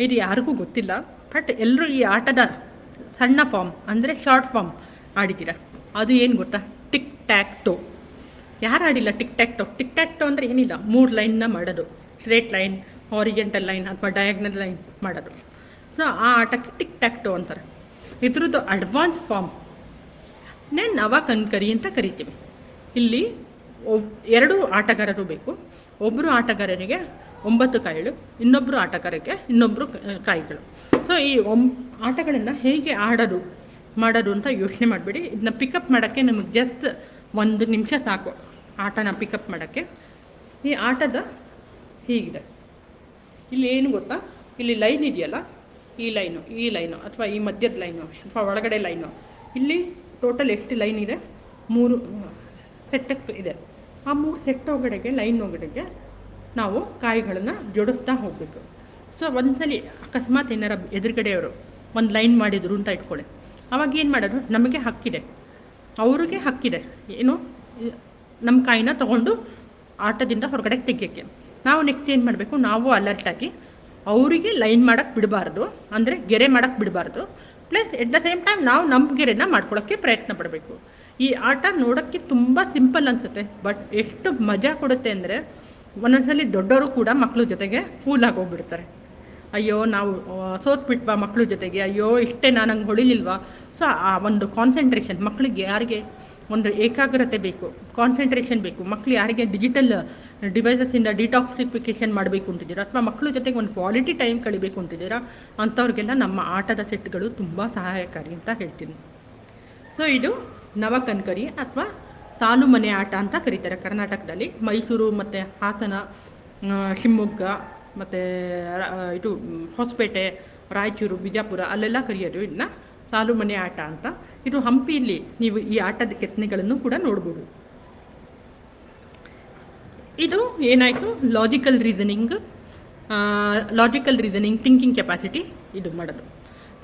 ಇದು ಯಾರಿಗೂ ಗೊತ್ತಿಲ್ಲ, ಬಟ್ ಎಲ್ಲರೂ ಈ ಆಟದ ಸಣ್ಣ ಫಾರ್ಮ್ ಅಂದರೆ ಶಾರ್ಟ್ ಫಾರ್ಮ್ ಆಡಿದ್ದೀರ. ಅದು ಏನು ಗೊತ್ತಾ? ಟಿಕ್ ಟ್ಯಾಕ್ ಟೋ. ಯಾರು ಆಡಿಲ್ಲ ಟಿಕ್ ಟ್ಯಾಕ್ ಟೋ? ಟಿಕ್ ಟ್ಯಾಕ್ ಟೋ ಅಂದರೆ ಏನಿಲ್ಲ, 3 ಲೈನ್ನ ಮಾಡೋದು, ಸ್ಟ್ರೇಟ್ ಲೈನ್, ಹಾರಿಜೆಂಟಲ್ ಲೈನ್ ಅಥವಾ ಡಯಾಗ್ನಲ್ ಲೈನ್ ಮಾಡೋದು. ಸೊ ಆ ಆಟಕ್ಕೆ ಟಿಕ್ ಟ್ಯಾಕ್ ಟೋ ಅಂತಾರೆ. ಇದ್ರದ್ದು ಅಡ್ವಾನ್ಸ್ ಫಾರ್ಮ್ ನವ ಕನ್ಕರಿ ಅಂತ ಕರಿತೀವಿ. ಇಲ್ಲಿ ಎರಡು ಆಟಗಾರರು ಬೇಕು. ಒಬ್ಬರು ಆಟಗಾರರಿಗೆ 9 ಕಾಯಿಗಳು, ಇನ್ನೊಬ್ಬರು ಆಟಗಾರರಿಗೆ ಇನ್ನೊಬ್ಬರು ಕಾಯಿಗಳು. ಸೊ ಈ ಆಟಗಳನ್ನು ಹೇಗೆ ಮಾಡೋದು ಅಂತ ಯೋಚನೆ ಮಾಡಬೇಡಿ. ಇದನ್ನ ಪಿಕಪ್ ಮಾಡೋಕ್ಕೆ ನಮಗೆ ಜಸ್ಟ್ 1 ನಿಮಿಷ ಸಾಕು ಆಟನ ಪಿಕಪ್ ಮಾಡೋಕ್ಕೆ. ಈ ಆಟದ ಹೀಗಿದೆ, ಇಲ್ಲಿ ಏನು ಗೊತ್ತಾ, ಇಲ್ಲಿ ಲೈನ್ ಇದೆಯಲ್ಲ, ಈ ಲೈನು ಅಥವಾ ಈ ಮಧ್ಯದ ಲೈನು ಅಥವಾ ಒಳಗಡೆ ಲೈನು, ಇಲ್ಲಿ ಟೋಟಲ್ ಎಷ್ಟು ಲೈನ್ ಇದೆ, 3 ಸೆಟ್ ಇದೆ. ಆ 3 ಸೆಟ್ ಲೈನ್ ಒಳಗಡೆಗೆ ನಾವು ಕಾಯಿಗಳನ್ನು ಜೋಡಿಸ್ತಾ ಹೋಗಬೇಕು. ಸೊ ಒಂದ್ಸಲಿ ಅಕಸ್ಮಾತ್ ಏನಾರ ಎದುರುಗಡೆಯವರು ಒಂದು ಲೈನ್ ಮಾಡಿದ್ರು ಅಂತ ಇಟ್ಕೊಳ್ಳಿ, ಅವಾಗ ಏನು ಮಾಡೋದು, ನಮಗೆ ಹಕ್ಕಿದೆ, ಅವ್ರಿಗೆ ಹಕ್ಕಿದೆ ಏನು, ನಮ್ಮ ಕಾಯಿನ ತೊಗೊಂಡು ಆಟದಿಂದ ಹೊರಗಡೆ ತೆಗಿಯೋಕ್ಕೆ. ನಾವು ನೆಕ್ಸ್ಟ್ ಏನು ಮಾಡಬೇಕು, ನಾವು ಅಲರ್ಟಾಗಿ ಅವರಿಗೆ ಲೈನ್ ಮಾಡೋಕ್ಕೆ ಬಿಡಬಾರ್ದು, ಅಂದರೆ ಗೆರೆ ಮಾಡೋಕ್ಕೆ ಬಿಡಬಾರ್ದು. Plus at the same time ನಾವು ನಮ್ಮ ಗೆರೆನ ಮಾಡ್ಕೊಳ್ಳೋಕ್ಕೆ ಪ್ರಯತ್ನ ಪಡಬೇಕು. ಈ ಆಟ ನೋಡೋಕ್ಕೆ ತುಂಬ ಸಿಂಪಲ್ ಅನಿಸುತ್ತೆ, ಬಟ್ ಎಷ್ಟು ಮಜಾ ಕೊಡುತ್ತೆ ಅಂದರೆ ಒಂದೊಂದ್ಸಲಿ ದೊಡ್ಡವರು ಕೂಡ ಮಕ್ಕಳ ಜೊತೆಗೆ ಫೂಲ್ ಆಗೋಗ್ಬಿಡ್ತಾರೆ. ಅಯ್ಯೋ ನಾವು ಸೋತ್ಬಿಟ್ವಾ ಮಕ್ಕಳ ಜೊತೆಗೆ, ಅಯ್ಯೋ ಇಷ್ಟೇ ನಂಗೆ ಹೊಳಿಲಿಲ್ವಾ. ಸೊ ಆ ಒಂದು ಕಾನ್ಸಂಟ್ರೇಷನ್ ಮಕ್ಕಳಿಗೆ, ಯಾರಿಗೆ ಒಂದು ಏಕಾಗ್ರತೆ ಬೇಕು, ಕಾನ್ಸಂಟ್ರೇಷನ್ ಬೇಕು, ಮಕ್ಕಳು ಯಾರಿಗೆ ಡಿಜಿಟಲ್ ಡಿವೈಸಸ್ಸಿಂದ ಡಿಟಾಕ್ಸಿಫಿಕೇಷನ್ ಮಾಡಬೇಕು ಅಂತಿದ್ದೀರಾ, ಅಥವಾ ಮಕ್ಕಳ ಜೊತೆಗೆ ಒಂದು ಕ್ವಾಲಿಟಿ ಟೈಮ್ ಕಳಿಬೇಕು ಅಂತಿದ್ದೀರಾ, ಅಂಥವ್ರಿಗೆಲ್ಲ ನಮ್ಮ ಆಟದ ಸೆಟ್ಗಳು ತುಂಬ ಸಹಾಯಕಾರಿ ಅಂತ ಹೇಳ್ತೀನಿ. ಸೊ ಇದು ನವಕಂಕರಿ ಅಥವಾ ಸಾಲು ಮನೆ ಆಟ ಅಂತ ಕರೀತಾರೆ ಕರ್ನಾಟಕದಲ್ಲಿ. ಮೈಸೂರು ಮತ್ತು ಹಾಸನ, ಶಿವಮೊಗ್ಗ ಮತ್ತು ಇದು ಹೊಸಪೇಟೆ, ರಾಯಚೂರು, ಬಿಜಾಪುರ ಅಲ್ಲೆಲ್ಲ ಕರೆಯೋದು ಇದನ್ನ ಸಾಲು ಮನೆ ಆಟ ಅಂತ. ಇದು ಹಂಪಿಯಲ್ಲಿ ನೀವು ಈ ಆಟದ ಕೆತ್ತನೆಗಳನ್ನು ಕೂಡ ನೋಡ್ಬೋದು. ಇದು ಏನಾಯಿತು, ಲಾಜಿಕಲ್ ರೀಸನಿಂಗ್, ಥಿಂಕಿಂಗ್ ಕೆಪಾಸಿಟಿ ಇದು ಮಾಡೋದು.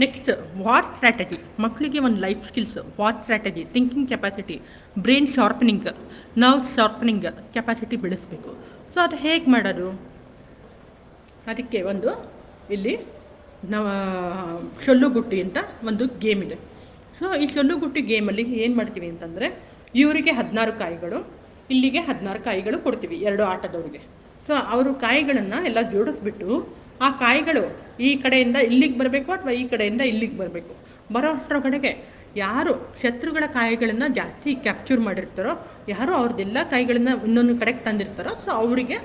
ನೆಕ್ಸ್ಟ್ ವಾರ್ ಸ್ಟ್ರಾಟಜಿ, ಮಕ್ಕಳಿಗೆ ಒಂದು life skills, war strategy, thinking capacity, brain sharpening, nerve sharpening capacity ಬೆಳೆಸಬೇಕು. ಸೊ ಅದು ಹೇಗೆ ಮಾಡೋದು, ಅದಕ್ಕೆ ಒಂದು ಇಲ್ಲಿ ಶೊಲ್ಲುಗುಟ್ಟಿ ಅಂತ ಒಂದು ಗೇಮ್ ಇದೆ. ಸೊ ಈ ಶೊಲ್ಲುಗುಟ್ಟಿ ಗೇಮಲ್ಲಿ ಏನು ಮಾಡ್ತೀವಿ ಅಂತಂದರೆ, ಇವರಿಗೆ 16 ಕಾಯಿಗಳು, ಇಲ್ಲಿಗೆ 16 ಕಾಯಿಗಳು ಕೊಡ್ತೀವಿ 2 ಆಟದವ್ರಿಗೆ. ಸೊ ಅವರು ಕಾಯಿಗಳನ್ನು ಎಲ್ಲ ಜೋಡಿಸ್ಬಿಟ್ಟು, ಆ ಕಾಯಿಗಳು ಈ ಕಡೆಯಿಂದ ಇಲ್ಲಿಗೆ ಬರಬೇಕು ಅಥವಾ ಈ ಕಡೆಯಿಂದ ಇಲ್ಲಿಗೆ ಬರಬೇಕು. ಬರೋ ಅಷ್ಟರೊಳಗಡೆಗೆ ಯಾರು ಶತ್ರುಗಳ ಕಾಯಿಗಳನ್ನು ಜಾಸ್ತಿ ಕ್ಯಾಪ್ಚರ್ ಮಾಡಿರ್ತಾರೋ, ಯಾರು ಅವ್ರದ್ದೆಲ್ಲ ಕಾಯಿಗಳನ್ನು ಇನ್ನೊಂದು ಕಡೆಗೆ ತಂದಿರ್ತಾರೋ, ಸೊ ಅವರಿಗೆ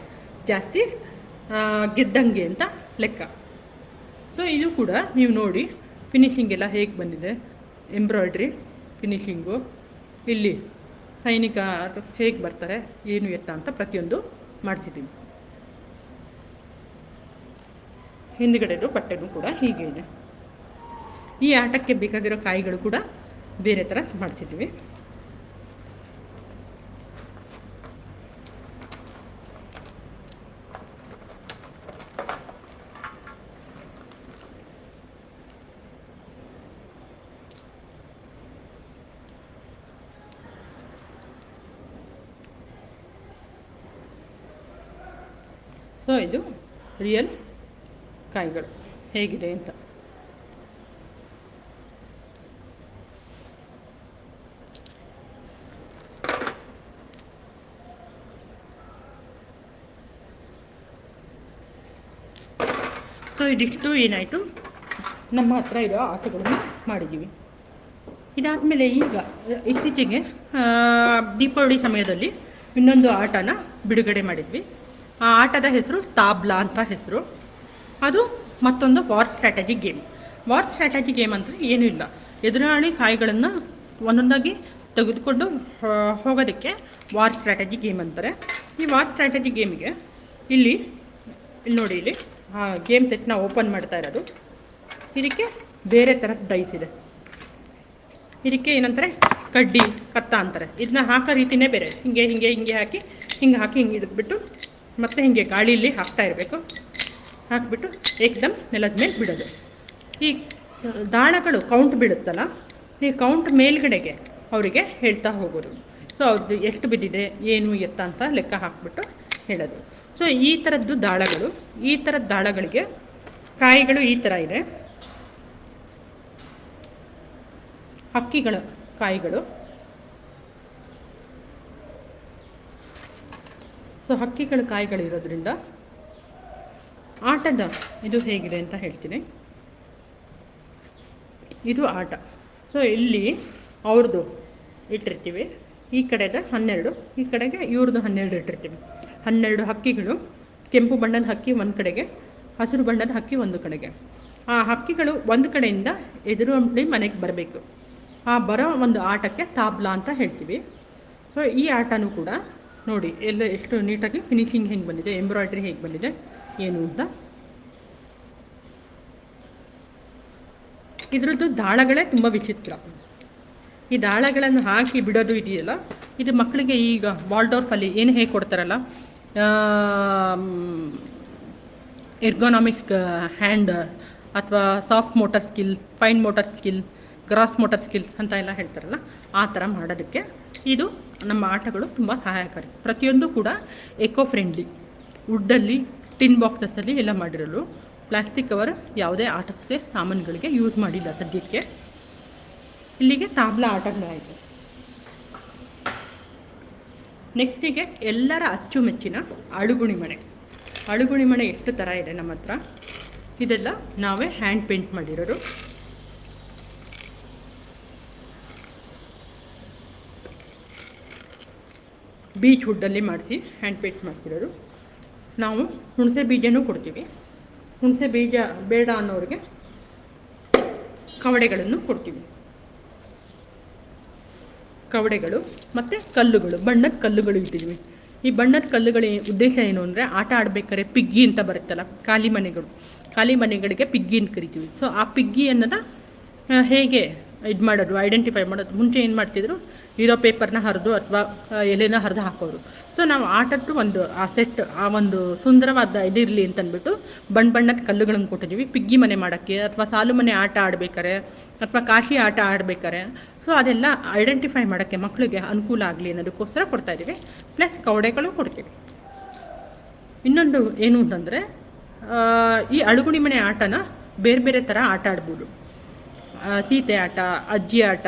ಜಾಸ್ತಿ ಗೆದ್ದಂಗೆ ಅಂತ ಲೆಕ್ಕ. ಸೊ ಇದು ಕೂಡ ನೀವು ನೋಡಿ, ಫಿನಿಶಿಂಗ್ ಎಲ್ಲ ಹೇಗೆ ಬಂದಿದೆ, ಎಂಬ್ರಾಯ್ಡ್ರಿ ಫಿನಿಶಿಂಗು, ಇಲ್ಲಿ ಸೈನಿಕ ಹೇಗೆ ಬರ್ತಾರೆ, ಏನು ಎತ್ತ ಅಂತ ಪ್ರತಿಯೊಂದು ಮಾಡಿಸಿದ್ದೀವಿ. ಹಿಂದುಗಡೆದು ಬಟ್ಟೆನೂ ಕೂಡ ಹೀಗೆ ಇದೆ. ಈ ಆಟಕ್ಕೆ ಬೇಕಾಗಿರೋ ಕಾಯಿಗಳು ಕೂಡ ಬೇರೆ ಥರ ಮಾಡ್ತಿದ್ದೀವಿ. ಸೊ ಇದು ರಿಯಲ್ ಕಾಯಿಗಳು ಹೇಗಿದೆ ಅಂತ. ಸೊ ಇದಿಷ್ಟು ಏನಾಯಿತು, ನಮ್ಮ ಹತ್ರ ಇರೋ ಆಟಗಳನ್ನು ಮಾಡಿದ್ದೀವಿ. ಇದಾದಮೇಲೆ ಈಗ ಇತ್ತೀಚೆಗೆ ದೀಪಾವಳಿ ಸಮಯದಲ್ಲಿ ಇನ್ನೊಂದು ಆಟನ ಬಿಡುಗಡೆ ಮಾಡಿದ್ವಿ. ಆ ಆಟದ ಹೆಸರು ತಾಬ್ಲಾ ಅಂತ ಹೆಸರು. ಅದು ಮತ್ತೊಂದು war strategy game. War strategy game ಅಂದರೆ ಏನೂ ಇಲ್ಲ, ಎದುರಾಳಿ ಕಾಯಿಗಳನ್ನು ಒಂದೊಂದಾಗಿ ತೆಗೆದುಕೊಂಡು ಹೋಗೋದಕ್ಕೆ ವಾರ್ ಸ್ಟ್ರಾಟಜಿ ಗೇಮ್ ಅಂತಾರೆ. ಈ ವಾರ್ ಸ್ಟ್ರಾಟಜಿ ಗೇಮಿಗೆ ಇಲ್ಲಿ ನೋಡಿ, ಇಲ್ಲಿ ಗೇಮ್ ಸೆಟ್ನ ಓಪನ್ ಮಾಡ್ತಾ ಇರೋದು. ಇದಕ್ಕೆ ಬೇರೆ ಥರದ ಡೈಸ್ ಇದೆ. ಇದಕ್ಕೆ ಏನಂತಾರೆ, ಕಡ್ಡಿ ಕತ್ತ ಅಂತಾರೆ. ಇದನ್ನ ಹಾಕೋ ರೀತಿಯೇ ಬೇರೆ. ಹಿಂಗೆ ಹಿಂಗೆ ಹಿಂಗೆ ಹಾಕಿ ಹಿಂಗೆ ಹಿಡಿದ್ಬಿಟ್ಟು ಮತ್ತು ಹಿಂಗೆ ಗಾಳಿಯಲ್ಲಿ ಹಾಕ್ತಾ ಇರಬೇಕು. ಹಾಕಿಬಿಟ್ಟು ಏಕ್ದಮ್ ನೆಲದ ಮೇಲೆ ಬಿಡೋದು. ಈ ದಾಳಗಳು ಕೌಂಟ್ ಬಿಡುತ್ತಲ್ಲ, ಈ ಕೌಂಟ್ ಮೇಲ್ಗಡೆಗೆ ಅವರಿಗೆ ಹೇಳ್ತಾ ಹೋಗೋದು. ಸೊ ಅವ್ರದ್ದು ಎಷ್ಟು ಬಿದ್ದಿದೆ, ಏನು ಎತ್ತ ಅಂತ ಲೆಕ್ಕ ಹಾಕಿಬಿಟ್ಟು ಹೇಳೋದು. ಸೊ ಈ ಥರದ್ದು ದಾಳಗಳು, ಈ ಥರದ ದಾಳಗಳಿಗೆ ಕಾಯಿಗಳು ಈ ಥರ ಇದೆ. ಹಕ್ಕಿಗಳ ಕಾಯಿಗಳು. ಸೊ ಹಕ್ಕಿಗಳ ಕಾಯಿಗಳಿರೋದ್ರಿಂದ ಆಟದ ಇದು ಹೇಗಿದೆ ಅಂತ ಹೇಳ್ತೀನಿ. ಇದು ಆಟ. ಸೊ ಇಲ್ಲಿ ಅವ್ರದ್ದು ಇಟ್ಟಿರ್ತೀವಿ, ಈ ಕಡೆದ 12, ಈ ಕಡೆಗೆ ಇವ್ರದ್ದು 12 ಇಟ್ಟಿರ್ತೀವಿ. 12 ಹಕ್ಕಿಗಳು, ಕೆಂಪು ಬಣ್ಣದ ಹಕ್ಕಿ ಒಂದು ಕಡೆಗೆ, ಹಸಿರು ಬಣ್ಣದ ಹಕ್ಕಿ ಒಂದು ಕಡೆಗೆ. ಆ ಹಕ್ಕಿಗಳು ಒಂದು ಕಡೆಯಿಂದ ಎದುರು ಅಂಬಡಿ ಮನೆಗೆ ಬರಬೇಕು. ಆ ಬರೋ ಒಂದು ಆಟಕ್ಕೆ ತಾಬ್ಲಾ ಅಂತ ಹೇಳ್ತೀವಿ. ಸೊ ಈ ಆಟನೂ ಕೂಡ ನೋಡಿ ಎಲ್ಲ ಎಷ್ಟು ನೀಟಾಗಿ ಫಿನಿಶಿಂಗ್ ಹೆಂಗೆ ಬಂದಿದೆ, ಎಂಬ್ರಾಯ್ಡ್ರಿ ಹೇಗೆ ಬಂದಿದೆ ಏನು ಅಂತ. ಇದರದ್ದು ದಾಳಗಳೇ ತುಂಬ ವಿಚಿತ್ರ. ಈ ದಾಳಗಳನ್ನು ಹಾಕಿ ಬಿಡೋದು ಇದೆಯಲ್ಲ, ಇದು ಮಕ್ಕಳಿಗೆ ಈಗ ವಾಲ್ಡೋರ್ಫಲ್ಲಿ ಏನು ಹೇಗೆ ಕೊಡ್ತಾರಲ್ಲ, ಎರ್ಗೋನಾಮಿಕ್ಸ್ ಹ್ಯಾಂಡ್ ಅಥವಾ soft motor skill, fine motor skill, gross motor skills ಅಂತ ಎಲ್ಲ ಹೇಳ್ತಾರಲ್ಲ, ಆ ಥರ ಮಾಡೋದಕ್ಕೆ ಇದು ನಮ್ಮ ಆಟಗಳು ತುಂಬ ಸಹಾಯಕಾರಿ. ಪ್ರತಿಯೊಂದು ಕೂಡ ಎಕೋ ಫ್ರೆಂಡ್ಲಿ, ವುಡ್ಡಲ್ಲಿ, ಟಿನ್ ಬಾಕ್ಸಸ್ಸಲ್ಲಿ ಎಲ್ಲ ಮಾಡಿರಲು. ಪ್ಲಾಸ್ಟಿಕ್ ಕವರ್ ಯಾವುದೇ ಆಟಕ್ಕೆ ಸಾಮಾನುಗಳಿಗೆ ಯೂಸ್ ಮಾಡಿಲ್ಲ ಸದ್ಯಕ್ಕೆ. ಇಲ್ಲಿಗೆ ತಾಬ್ಲಾ ಆಟಗಳಾಯಿತು. ನೆಕ್ಸ್ಟಿಗೆ ಎಲ್ಲರ ಅಚ್ಚುಮೆಚ್ಚಿನ ಅಳುಗುಣಿ ಮನೆ. ಅಳುಗುಣಿ ಮನೆ ಎಷ್ಟು ಥರ ಇದೆ ನಮ್ಮ ಹತ್ರ. ಇದೆಲ್ಲ ನಾವೇ ಹ್ಯಾಂಡ್ ಪೇಂಟ್ ಮಾಡಿರೋರು. ಬೀಚ್ ವುಡ್ಡಲ್ಲಿ ಮಾಡಿಸಿ ಹ್ಯಾಂಡ್ ಪೇಂಟ್ ಮಾಡಿಸಿರೋರು. ನಾವು ಹುಣಸೆ ಬೀಜನೂ ಕೊಡ್ತೀವಿ. ಹುಣಸೆ ಬೀಜ ಬೇಡ ಅನ್ನೋರಿಗೆ ಕವಡೆಗಳನ್ನು ಕೊಡ್ತೀವಿ. ಕವಡೆಗಳು ಮತ್ತು ಕಲ್ಲುಗಳು, ಬಣ್ಣದ ಕಲ್ಲುಗಳು ಇಟ್ಟಿದ್ವಿ. ಈ ಬಣ್ಣದ ಕಲ್ಲುಗಳ ಉದ್ದೇಶ ಏನು ಅಂದರೆ, ಆಟ ಆಡಬೇಕಾದ್ರೆ ಪಿಗ್ಗಿ ಅಂತ ಬರುತ್ತಲ್ಲ, ಖಾಲಿ ಮನೆಗಳಿಗೆ ಪಿಗ್ಗಿ ಅಂತ ಕರಿತೀವಿ. ಸೊ ಆ ಪಿಗ್ಗಿ ಅನ್ನೋದ ಹೇಗೆ ಇದು ಮಾಡೋದು, ಐಡೆಂಟಿಫೈ ಮಾಡೋದು. ಮುಂಚೆ ಏನು ಮಾಡ್ತಿದ್ರು, ಇರೋ ಪೇಪರ್ನ ಹರಿದು ಅಥವಾ ಎಲೆನ ಹರಿದು ಹಾಕೋರು. ಸೊ ನಾವು ಆಟದ್ದು ಒಂದು ಆ ಸೆಟ್, ಆ ಒಂದು ಸುಂದರವಾದ ಇದಿರಲಿ ಅಂತಂದ್ಬಿಟ್ಟು ಬಣ್ಣದ ಕಲ್ಲುಗಳನ್ನು ಕೊಟ್ಟಿದ್ದೀವಿ ಪಿಗ್ಗಿ ಮನೆ ಮಾಡೋಕ್ಕೆ, ಅಥವಾ ಸಾಲು ಮನೆ ಆಟ ಆಡಬೇಕಾರೆ, ಅಥವಾ ಕಾಶಿ ಆಟ ಆಡಬೇಕಾರೆ. ಸೊ ಅದೆಲ್ಲ ಐಡೆಂಟಿಫೈ ಮಾಡೋಕ್ಕೆ ಮಕ್ಕಳಿಗೆ ಅನುಕೂಲ ಆಗಲಿ ಅನ್ನೋದಕ್ಕೋಸ್ಕರ ಕೊಡ್ತಾಯಿದ್ದೀವಿ. ಪ್ಲಸ್ ಕವಡೆಗಳು ಕೊಡ್ತೀವಿ. ಇನ್ನೊಂದು ಏನು ಅಂತಂದರೆ, ಈ ಅಳುಗುಣಿ ಮನೆ ಆಟನ ಬೇರೆ ಬೇರೆ ಥರ ಆಟ ಆಡ್ಬೋದು. ಸೀತೆ ಆಟ, ಅಜ್ಜಿ ಆಟ,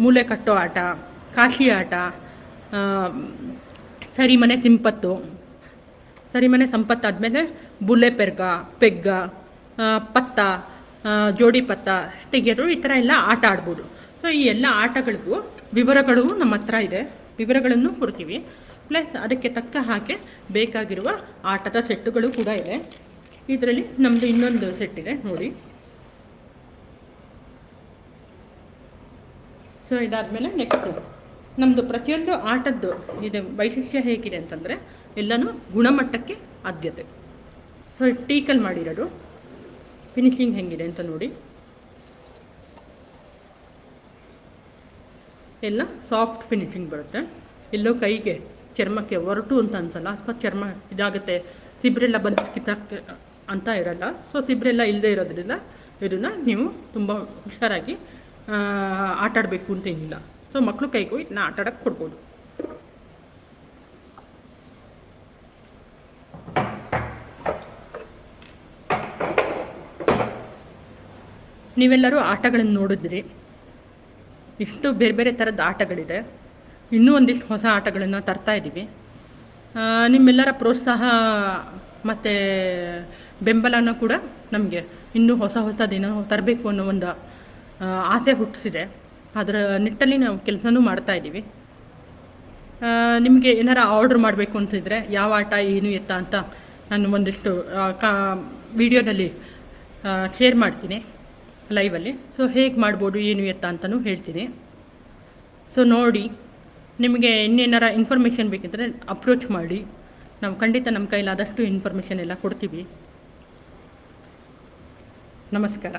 ಮೂಲೆ ಕಟ್ಟೋ ಆಟ, ಕಾಶಿ ಆಟ, ಸರಿಮನೆ ಸಂಪತ್ತಾದಮೇಲೆ ಬುಲ್ಲೆ ಪೆಗ್ಗ, ಪತ್ತ, ಜೋಡಿ ಪತ್ತ ತೆಗೆಯೋದು, ಈ ಥರ ಎಲ್ಲ ಆಟ ಆಡ್ಬೋದು. ಸೊ ಈ ಎಲ್ಲ ಆಟಗಳಿಗೂ ವಿವರಗಳು ನಮ್ಮ ಹತ್ರ ಇದೆ, ವಿವರಗಳನ್ನು ಕೊಡ್ತೀವಿ. ಪ್ಲಸ್ ಅದಕ್ಕೆ ತಕ್ಕ ಹಾಗೆ ಬೇಕಾಗಿರುವ ಆಟದ ಸೆಟ್ಟುಗಳು ಕೂಡ ಇದೆ. ಇದರಲ್ಲಿ ನಮ್ಮದು ಇನ್ನೊಂದು ಸೆಟ್ ಇದೆ ನೋಡಿ. ಸೊ ಇದಾದಮೇಲೆ ನೆಕ್ಸ್ಟ್ ನಮ್ಮದು ಪ್ರತಿಯೊಂದು ಆಟದ್ದು ಇದು ವೈಶಿಷ್ಟ್ಯ ಹೇಗಿದೆ ಅಂತಂದರೆ, ಎಲ್ಲನೂ ಗುಣಮಟ್ಟಕ್ಕೆ ಆದ್ಯತೆ. ಸೊ ಟೀಕಲ್ಲಿ ಮಾಡಿರೋದು. ಫಿನಿಶಿಂಗ್ ಹೆಂಗಿದೆ ಅಂತ ನೋಡಿ. ಎಲ್ಲ ಸಾಫ್ಟ್ ಫಿನಿಶಿಂಗ್ ಬರುತ್ತೆ. ಎಲ್ಲೋ ಕೈಗೆ ಚರ್ಮಕ್ಕೆ ಒರಟು ಅಂತ ಅನ್ಸಲ್ಲ, ಅಥವಾ ಚರ್ಮ ಇದಾಗುತ್ತೆ, ಸಿಬ್ರೆಲ್ಲ ಬಂದು ಕಿತ್ತಾಕ್ತೆ ಅಂತ ಇರಲ್ಲ. ಸೊ ಸಿಬ್ರೆಲ್ಲ ಇಲ್ಲದೆ ಇರೋದ್ರಿಂದ ಇದನ್ನು ನೀವು ತುಂಬ ಹುಷಾರಾಗಿ ಆಟ ಆಡಬೇಕು ಅಂತ ಏನಿಲ್ಲ. ಸೊ ಮಕ್ಕಳು ಕೈಗೂ ಇದನ್ನ ಆಟ ಆಡೋಕ್ಕೆ ಕೊಡ್ಬೋದು. ನೀವೆಲ್ಲರೂ ಆಟಗಳನ್ನು ನೋಡಿದ್ರಿ. ಇಷ್ಟು ಬೇರೆ ಬೇರೆ ಥರದ ಆಟಗಳಿದೆ. ಇನ್ನೂ ಒಂದಿಷ್ಟು ಹೊಸ ಆಟಗಳನ್ನು ತರ್ತಾಯಿದ್ದೀವಿ. ನಿಮ್ಮೆಲ್ಲರ ಪ್ರೋತ್ಸಾಹ ಮತ್ತು ಬೆಂಬಲನ ಕೂಡ ನಮಗೆ ಇನ್ನೂ ಹೊಸದೇನೋ ತರಬೇಕು ಅನ್ನೋ ಒಂದು ಆಸೆ ಹುಟ್ಟಿಸಿದೆ. ಅದರ ನಿಟ್ಟಲ್ಲಿ ನಾವು ಕೆಲಸನೂ ಮಾಡ್ತಾಯಿದ್ದೀವಿ. ನಿಮಗೆ ಏನಾರ ಆರ್ಡ್ರ್ ಮಾಡಬೇಕು ಅಂತಿದ್ರೆ ಯಾವ ಆಟ ಏನು ಎತ್ತ ಅಂತ ನಾನು ಒಂದಿಷ್ಟು ವಿಡಿಯೋದಲ್ಲಿ ಶೇರ್ ಮಾಡ್ತೀನಿ ಲೈವಲ್ಲಿ. ಸೊ ಹೇಗೆ ಮಾಡ್ಬೋದು ಏನು ಎತ್ತ ಅಂತಲೂ ಹೇಳ್ತೀನಿ. ಸೊ ನೋಡಿ, ನಿಮಗೆ ಇನ್ನೇನಾರ ಇನ್ಫಾರ್ಮೇಷನ್ ಬೇಕಿದ್ದರೆ ಅಪ್ರೋಚ್ ಮಾಡಿ. ನಾವು ಖಂಡಿತ ನಮ್ಮ ಕೈಲಾದಷ್ಟು ಇನ್ಫಾರ್ಮೇಷನ್ ಎಲ್ಲ ಕೊಡ್ತೀವಿ. ನಮಸ್ಕಾರ.